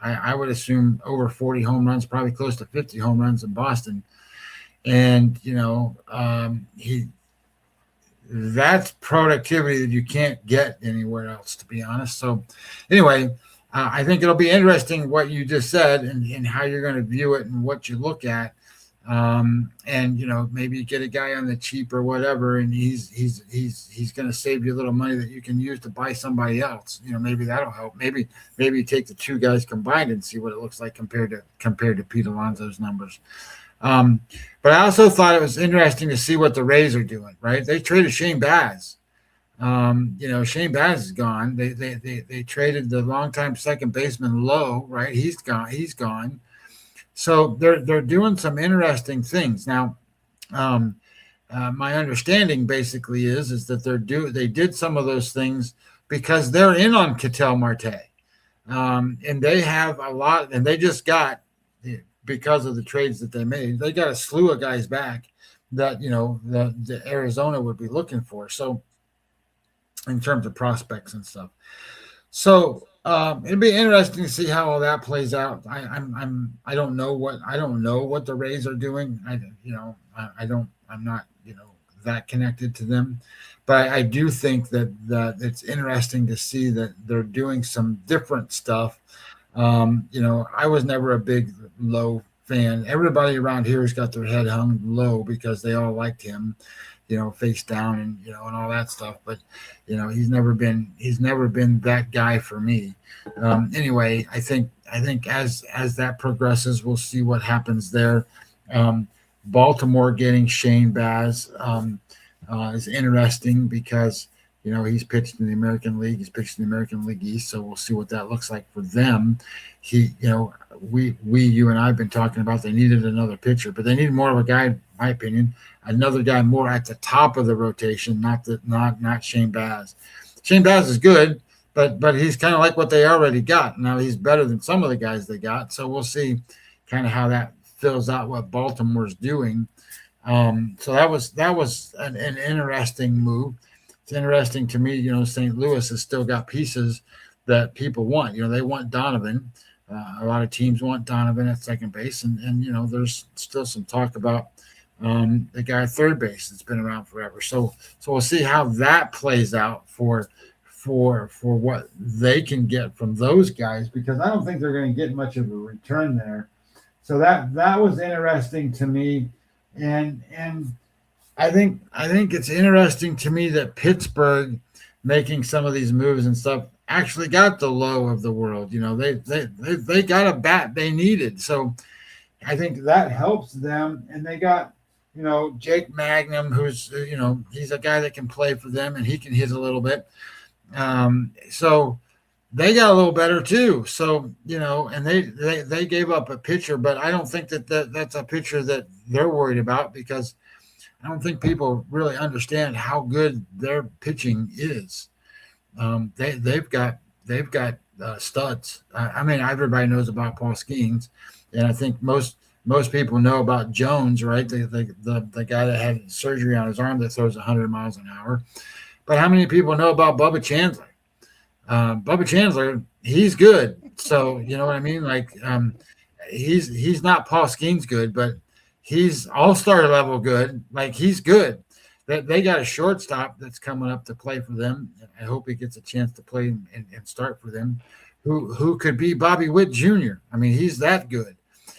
I would assume over 40 home runs, probably close to 50 home runs in Boston, and that's productivity that you can't get anywhere else, to be honest. So anyway, I think it'll be interesting what you just said and how you're going to view it and what you look at. And maybe you get a guy on the cheap or whatever, and he's going to save you a little money that you can use to buy somebody else. Maybe that'll help. Maybe you take the 2 guys combined and see what it looks like compared to Pete Alonso's numbers. But I also thought it was interesting to see what the Rays are doing. Right, they traded Shane Baz. Shane Baz is gone. They traded the longtime second baseman Lowe. Right, he's gone. So they're doing some interesting things now. My understanding basically is that they did some of those things because they're in on Ketel Marte, and they have a lot, and they just got, because of the trades that they made, they got a slew of guys back that the Arizona would be looking for. So in terms of prospects and stuff, so it'd be interesting to see how all that plays out. I don't know what the Rays are doing. I'm not that connected to them, but I do think that it's interesting to see that they're doing some different stuff. I was never a big Lowe fan. Everybody around here has got their head hung low because they all liked him, face down and all that stuff. But he's never been that guy for me. Anyway, I think as that progresses, we'll see what happens there. Baltimore getting Shane Baz is interesting because he's pitched in the American League. He's pitched in the American League East, so we'll see what that looks like for them. You and I have been talking about they needed another pitcher, but they need more of a guy, in my opinion, another guy more at the top of the rotation, not Shane Baz. Shane Baz is good, but he's kind of like what they already got. Now he's better than some of the guys they got, so we'll see kind of how that fills out what Baltimore's doing. So that was an interesting move. It's interesting to me, St. Louis has still got pieces that people want. They want Donovan. A lot of teams want Donovan at second base, and there's still some talk about the guy at third base that's been around forever. So we'll see how that plays out for what they can get from those guys, because I don't think they're going to get much of a return there. So that was interesting to me, and I think it's interesting to me that Pittsburgh making some of these moves and stuff. actually got the Lowe of the world. They got a bat they needed. So I think that helps them. And they got, Jake Magnum, who's, he's a guy that can play for them and he can hit a little bit. So they got a little better too. So, and they gave up a pitcher, but I don't think that's a pitcher that they're worried about, because I don't think people really understand how good their pitching is. They've got studs. I mean, everybody knows about Paul Skeens, and I think most people know about Jones, right? The guy that had surgery on his arm that throws 100 miles an hour. But how many people know about Bubba Chandler? Bubba Chandler, he's good. So you know what I mean? Like, he's not Paul Skeens good, but he's all-star level good. Like, he's good. They got a shortstop that's coming up to play for them. I hope he gets a chance to play and start for them, who could be Bobby Witt Jr. I mean, he's that good.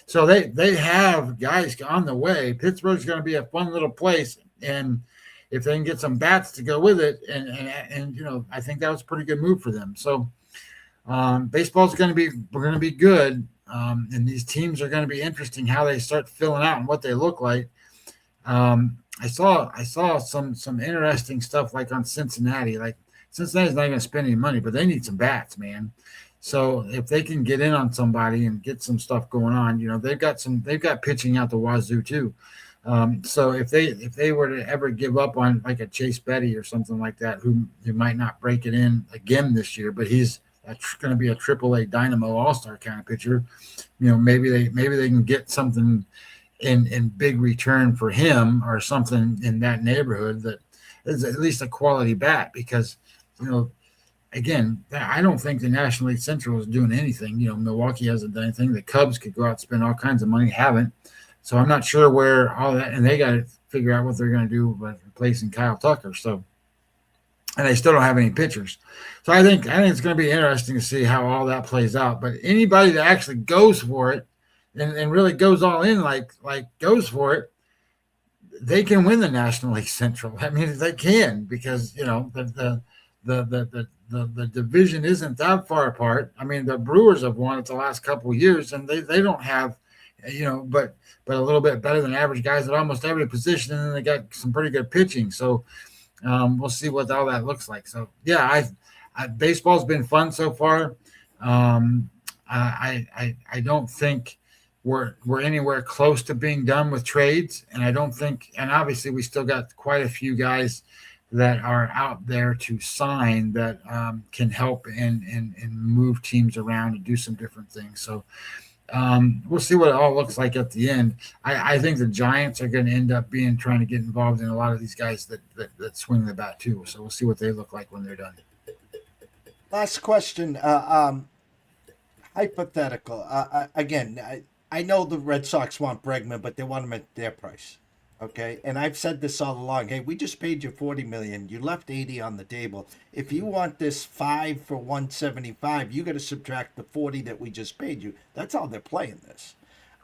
So they have guys on the way. Pittsburgh's going to be a fun little place, and if they can get some bats to go with it, and I think that was a pretty good move for them. So baseball's going to be good, and these teams are going to be interesting how they start filling out and what they look like. I saw some interesting stuff like on Cincinnati. Like, Cincinnati's not going to spend any money, but they need some bats, man. So if they can get in on somebody and get some stuff going on, they've got pitching out the wazoo too. So if they were to ever give up on like a Chase Betty or something like that, who might not break it in again this year, but he's going to be a AAA Dynamo All-Star kind of pitcher, maybe they can get something in big return for him or something in that neighborhood that is at least a quality bat, because again, I don't think the National League Central is doing anything. Milwaukee hasn't done anything. The Cubs could go out and spend all kinds of money, haven't. So I'm not sure where all that, and they got to figure out what they're going to do with replacing Kyle Tucker. So, and they still don't have any pitchers. So I think it's going to be interesting to see how all that plays out. But anybody that actually goes for it and really goes all in, like goes for it, they can win the National League Central. I mean, they can, because the division isn't that far apart. I mean, the Brewers have won it the last couple of years, and they don't have, but a little bit better than average guys at almost every position, and then they got some pretty good pitching. So we'll see what all that looks like. So yeah, baseball's been fun so far. I don't think we're anywhere close to being done with trades, and I don't think, and obviously we still got quite a few guys that are out there to sign that can help and move teams around and do some different things. So we'll see what it all looks like at the end. I think the Giants are going to end up trying to get involved in a lot of these guys that swing the bat too. So we'll see what they look like when they're done. Last question. Hypothetical. Again, I know the Red Sox want Bregman, but they want him at their price. Okay, and I've said this all along. Hey, we just paid you $40 million. You left 80 on the table. If you want this 5 for 175, you got to subtract the 40 that we just paid you. That's how they're playing this.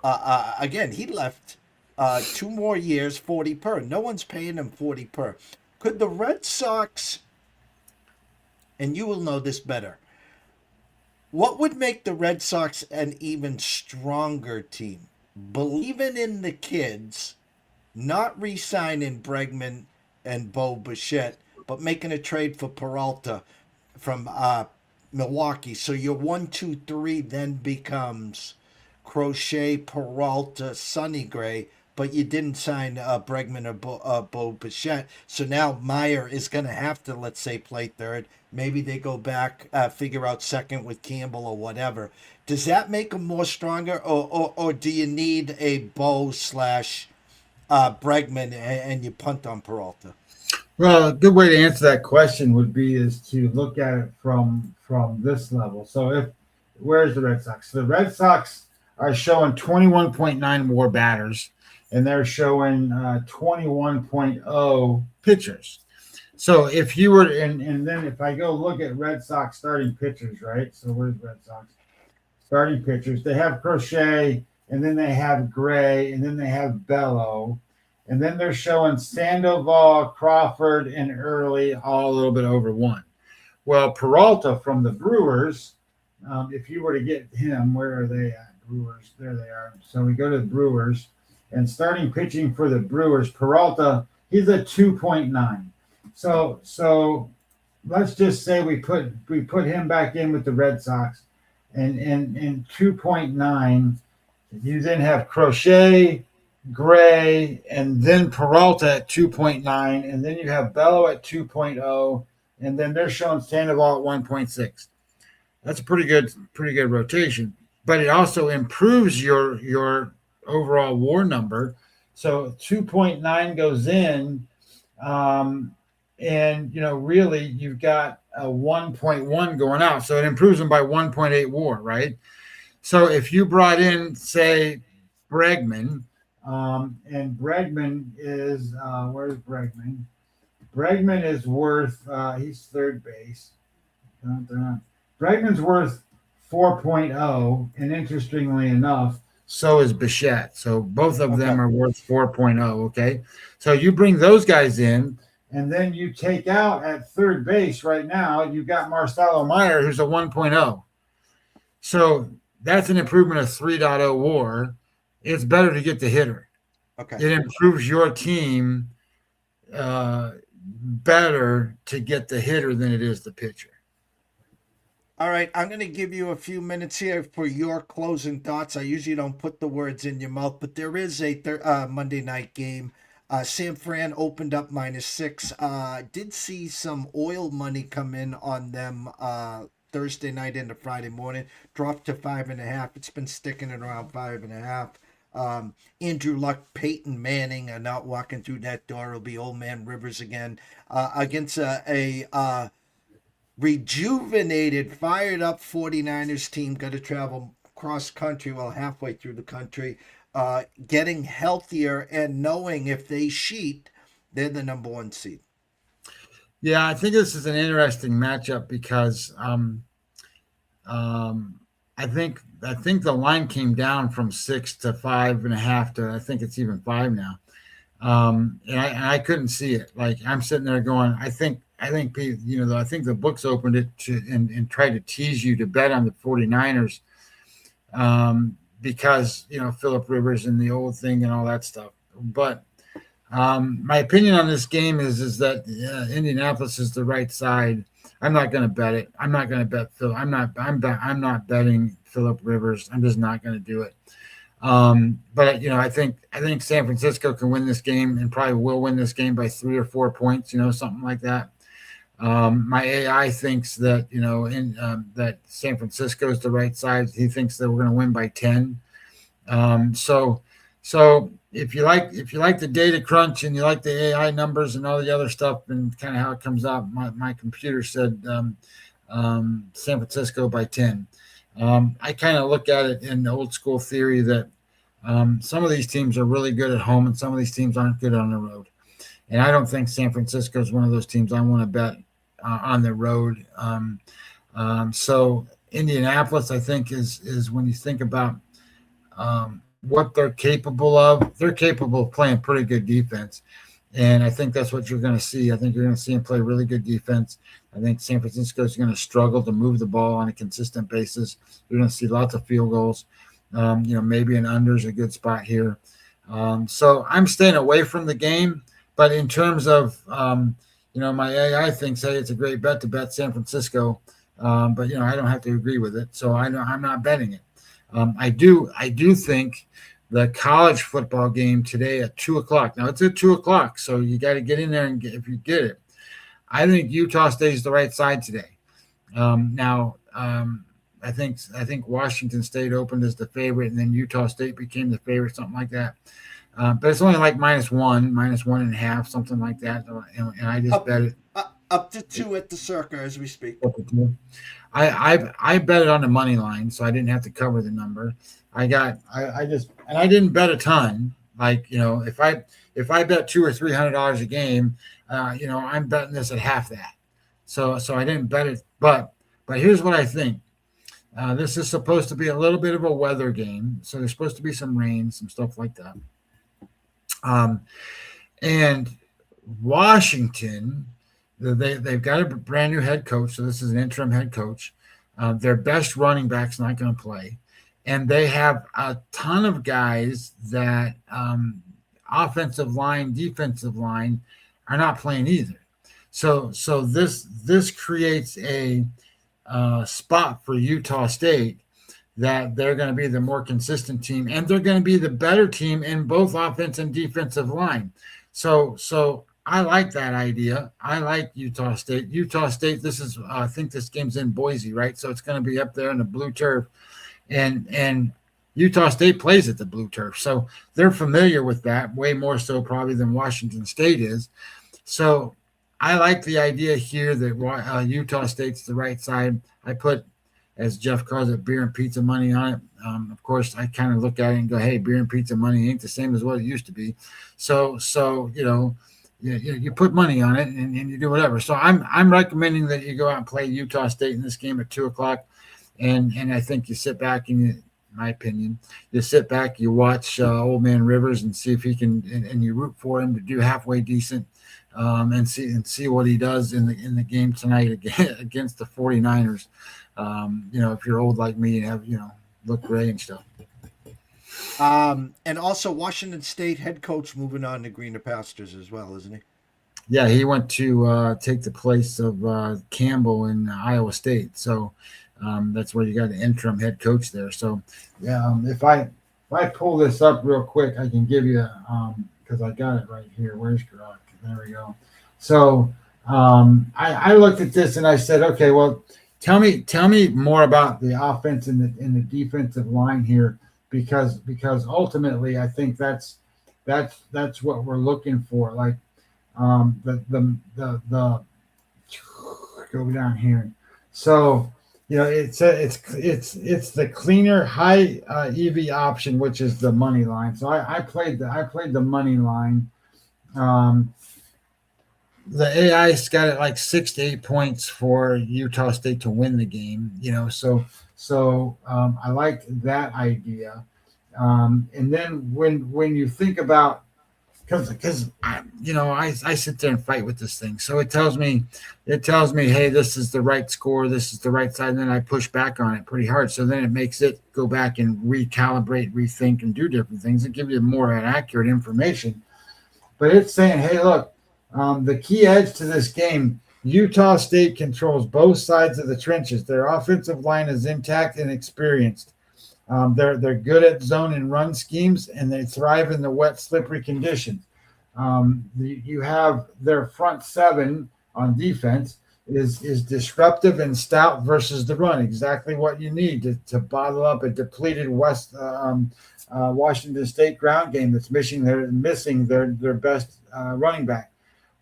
Again, he left 2 more years, 40 per. No one's paying him 40 per. Could the Red Sox, and you will know this better, what would make the Red Sox an even stronger team? Believing in the kids, not re-signing Bregman and Bo Bichette, but making a trade for Peralta from Milwaukee. So your 1, 2, 3 then becomes Crochet, Peralta, Sonny Gray, but you didn't sign Bregman or Bo Bichette. So now Meyer is going to have to, let's say, play third. Maybe they go back, figure out second with Campbell or whatever. Does that make them more stronger, or do you need a Bo / Bregman and you punt on Peralta? Well, a good way to answer that question would be to look at it from this level. So where's the Red Sox? So the Red Sox are showing 21.9 more batters, and they're showing 21.0 pitchers. So if you were, and then if I go look at Red Sox starting pitchers, right? So where's Red Sox starting pitchers? They have Crochet, and then they have Gray, and then they have Bello, and then they're showing Sandoval, Crawford, and Early all a little bit over 1. Well, Peralta from the Brewers, if you were to get him, where are they at? Brewers, there they are. So we go to the Brewers, and starting pitching for the Brewers, Peralta, he's a 2.9. So let's just say we put him back in with the Red Sox, and in 2.9, you then have Crochet, Gray, and then Peralta at 2.9, and then you have Bello at 2.0, and then they're showing Sandoval at 1.6. That's a pretty good rotation. But it also improves your overall WAR number. So 2.9 goes in, and really you've got a 1.1 going out. So it improves them by 1.8 WAR, right? So if you brought in, say, Bregman, and Bregman is where's Bregman? Bregman is worth he's third base. Bregman's worth 4.0, and interestingly enough, so is Bichette. So both of them are worth 4.0. Okay, so you bring those guys in, and then you take out at third base right now. You've got Marcelo Meyer, who's a 1.0. So that's an improvement of 3.0 WAR. It's better to get the hitter. Okay. It improves your team better to get the hitter than it is the pitcher. All right, I'm going to give you a few minutes here for your closing thoughts. I usually don't put the words in your mouth, but there is a Monday night game. San Fran opened up -6. Did see some oil money come in on them Thursday night into Friday morning. Dropped to 5.5. It's been sticking at around 5.5. Andrew Luck, Peyton Manning are not walking through that door. It'll be old man Rivers again against a rejuvenated, fired up 49ers team. Got to travel cross country, well, halfway through the country, getting healthier and knowing if they sheet, they're the number 1 seed. Yeah, I think this is an interesting matchup because I think the line came down from 6 to 5.5 to I think it's even 5 now, and I couldn't see it. Like I'm sitting there going, I think I think the books opened it to and tried to tease you to bet on the 49ers because Phillip Rivers and the old thing and all that stuff. But my opinion on this game is that Indianapolis is the right side. I'm not going to bet it. I'm not going to bet Phil. I'm not betting Phillip Rivers. I'm just not going to do it. But I think San Francisco can win this game and probably will win this game by 3 or 4 points. Something like that. My AI thinks that that San Francisco is the right side. He thinks that we're going to win by 10. So if you like the data crunch and you like the AI numbers and all the other stuff and kind of how it comes out, my computer said San Francisco by 10. I kind of look at it in the old school theory that some of these teams are really good at home and some of these teams aren't good on the road. And I don't think San Francisco is one of those teams I want to bet on the road. So Indianapolis, I think, is when you think about what they're capable of. They're capable of playing pretty good defense. And I think that's what you're going to see. I think you're going to see them play really good defense. I think San Francisco is going to struggle to move the ball on a consistent basis. You're going to see lots of field goals. Maybe an under is a good spot here. So I'm staying away from the game. But in terms of, my AI thinks, hey, it's a great bet to bet San Francisco. But I don't have to agree with it. So I'm not betting it. I do think the college football game today at 2:00. Now it's at 2:00, so you got to get in there and if you get it. I think Utah stays the right side today. I think Washington State opened as the favorite, and then Utah State became the favorite, something like that. But it's only like -1.5, something like that. And I just bet it up to 2 at the circa as we speak. I bet it on the money line, so I didn't have to cover the number. I didn't bet a ton. Like if I bet $200 or $300 a game, I'm betting this at half that. So I didn't bet it. But here's what I think. This is supposed to be a little bit of a weather game, so there's supposed to be some rain, some stuff like that. And Washington They've got a brand new head coach, so this is an interim head coach. Their best running back's not going to play, and they have a ton of guys that offensive line, defensive line are not playing either. So this creates a spot for Utah State that they're going to be the more consistent team, and they're going to be the better team in both offense and defensive line. So I like that idea. I like Utah State. Utah State. This is I think this game's in Boise, right? So it's going to be up there in the blue turf, and Utah State plays at the blue turf, so they're familiar with that way more so probably than Washington State is. So I like the idea here that Utah State's the right side. I put, as Jeff calls it, beer and pizza money on it. Of course, I kind of look at it and go, hey, beer and pizza money ain't the same as what it used to be. So you put money on it and you do whatever. So I'm recommending that you go out and play Utah State in this game at 2:00. And I think you sit back and in my opinion, you sit back, you watch old man Rivers and see if he can, and you root for him to do halfway decent. And see what he does in the game tonight against the 49ers. If you're old like me and have, look gray and stuff. And also Washington State head coach moving on to greener pastures as well, isn't he? Yeah, he went to take the place of Campbell in Iowa State. So that's where you got an interim head coach there. So if I pull this up real quick, I can give you because I got it right here. Where's Grok? There we go. So I looked at this and I said, okay, well, tell me more about the offense and the defensive line here, because ultimately I think that's what we're looking for. Like the go down here. So it's the cleaner high EV option, which is the money line. So I played the money line. The AI's got it like 6 to 8 points for Utah State to win the game, So I liked that idea. And then when you think about, because I sit there and fight with this thing, so it tells me, hey, this is the right score, this is the right side, and then I push back on it pretty hard. So then it makes it go back and recalibrate, rethink, and do different things and give you more accurate information. But it's saying, hey, look. The key edge to this game, Utah State controls both sides of the trenches. Their offensive line is intact and experienced. They're good at zone and run schemes, and they thrive in the wet, slippery conditions. You have their front seven on defense is disruptive and stout versus the run. Exactly what you need to bottle up a depleted Washington State ground game that's missing their best running back.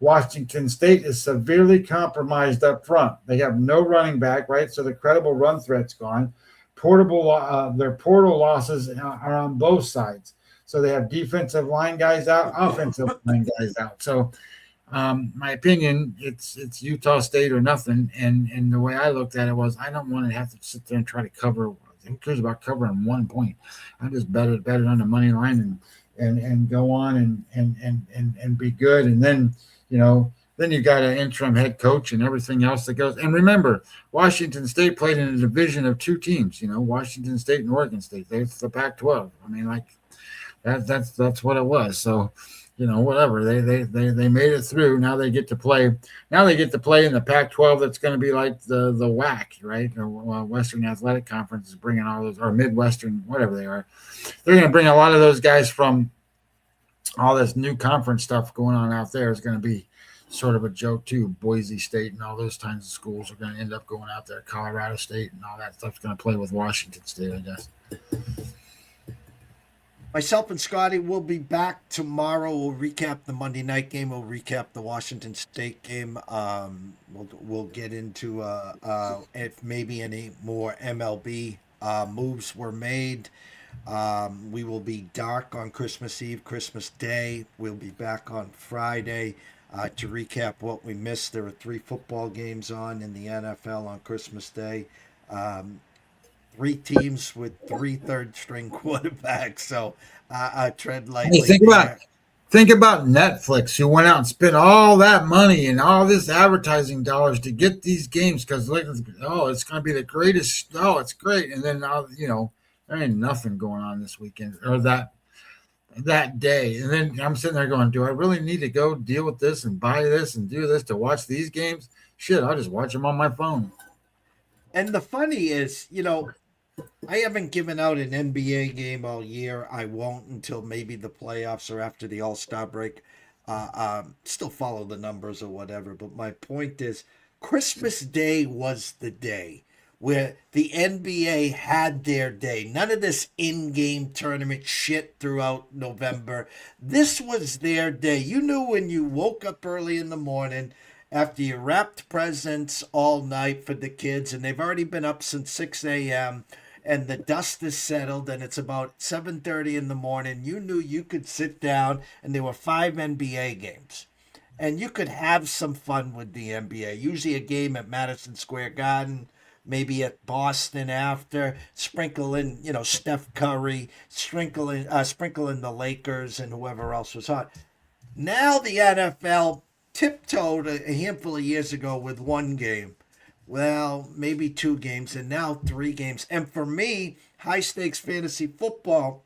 Washington State is severely compromised up front. They have no running back, right? So the credible run threat's gone. Their portal losses are on both sides. So they have defensive line guys out, offensive line guys out. So my opinion, it's Utah State or nothing. And the way I looked at it was, I don't want to have to sit there and try to cover. Who cares about covering 1 point? I just bet it on the money line and go on and be good. And then, then you got an interim head coach and everything else that goes. And remember, Washington State played in a division of 2 teams, Washington State and Oregon State. It's the Pac-12. I mean, like that's what it was. So, whatever. They made it through. Now they get to play. Now they get to play in the Pac-12. That's going to be like the WAC, right? Or Western Athletic Conference is bringing all those, or Midwestern, whatever they are. They're going to bring a lot of those guys from all this new conference stuff going on out there. Is going to be sort of a joke too. Boise State and all those kinds of schools are going to end up going out there. Colorado State and all that stuff's going to play with Washington State, I guess. Myself and Scotty will be back tomorrow. We'll recap the Monday night game. We'll recap the Washington State game. We'll get into if maybe any more MLB moves were made. We will be dark on Christmas Eve, Christmas Day. We'll be back on Friday to recap what we missed. There were 3 football games on in the NFL on Christmas Day. 3 teams with 3 third-string quarterbacks. So tread lightly. Think about Netflix, who went out and spent all that money and all this advertising dollars to get these games because, like, oh, it's going to be the greatest. Oh, it's great. And then, there ain't nothing going on this weekend or that day. And then I'm sitting there going, do I really need to go deal with this and buy this and do this to watch these games? Shit, I'll just watch them on my phone. And the funny is, I haven't given out an NBA game all year. I won't until maybe the playoffs or after the All-Star break. Still follow the numbers or whatever. But my point is, Christmas Day was the day where the NBA had their day. None of this in-game tournament shit throughout November. This was their day. You knew when you woke up early in the morning after you wrapped presents all night for the kids, and they've already been up since 6 a.m., and the dust is settled, and it's about 7:30 in the morning. You knew you could sit down, and there were 5 NBA games. And you could have some fun with the NBA. Usually a game at Madison Square Garden, maybe at Boston after, sprinkle in, Steph Curry, sprinkle in the Lakers and whoever else was hot. Now the NFL tiptoed a handful of years ago with one game. Well, maybe 2 games, and now 3 games. And for me, high-stakes fantasy football,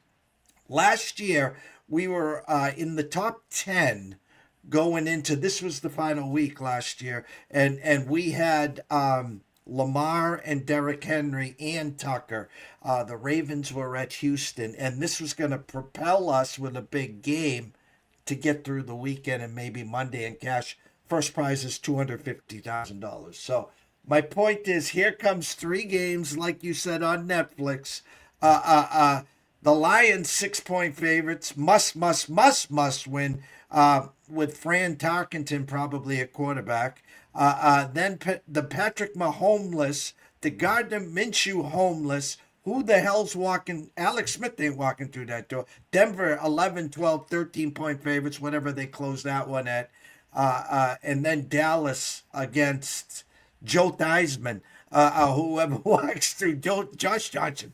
last year we were in the top 10 going into, this was the final week last year, and we had Lamar and Derrick Henry and Tucker. The Ravens were at Houston, and this was going to propel us with a big game to get through the weekend and maybe Monday and cash. First prize is $250,000. So my point is, here comes 3 games, like you said, on Netflix. The Lions 6-point favorites, must win, with Fran Tarkenton probably at quarterback. Then the Patrick Mahomes, the Gardner Minshew homeless. Who the hell's walking? Alex Smith ain't walking through that door. Denver 11, 12, 13-point favorites, whatever they closed that one at. And then Dallas against Joe Theismann, whoever walks through Josh Johnson.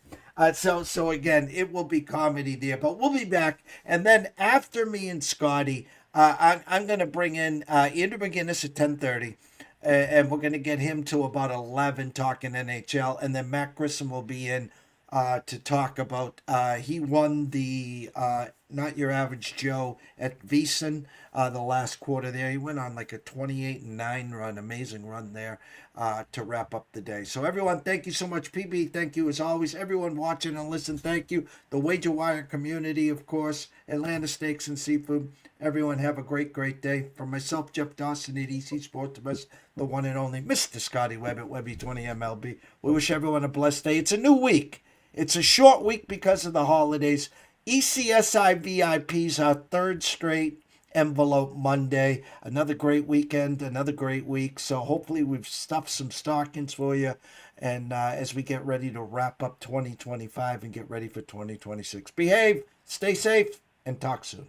So again, it will be comedy there, but we'll be back. And then after me and Scotty, I'm going to bring in Andrew McGinnis at 10:30, and we're going to get him to about 11 talking NHL. And then Matt Grissom will be in to talk about, he won the Not Your Average Joe at Wiesn the last quarter there. He went on like a 28-9 run, amazing run there to wrap up the day. So everyone, thank you so much. PB, thank you as always. Everyone watching and listening, thank you. The Wager Wire community, of course, Atlanta Steaks and Seafood. Everyone have a great, great day. From myself, Jeff Dawson at EC Sports, the one and only Mr. Scotty Webb at Webby20MLB. We wish everyone a blessed day. It's a new week. It's a short week because of the holidays. ECSI VIPs, our 3rd straight envelope Monday. Another great weekend, another great week. So hopefully we've stuffed some stockings for you. And as we get ready to wrap up 2025 and get ready for 2026. Behave, stay safe, and talk soon.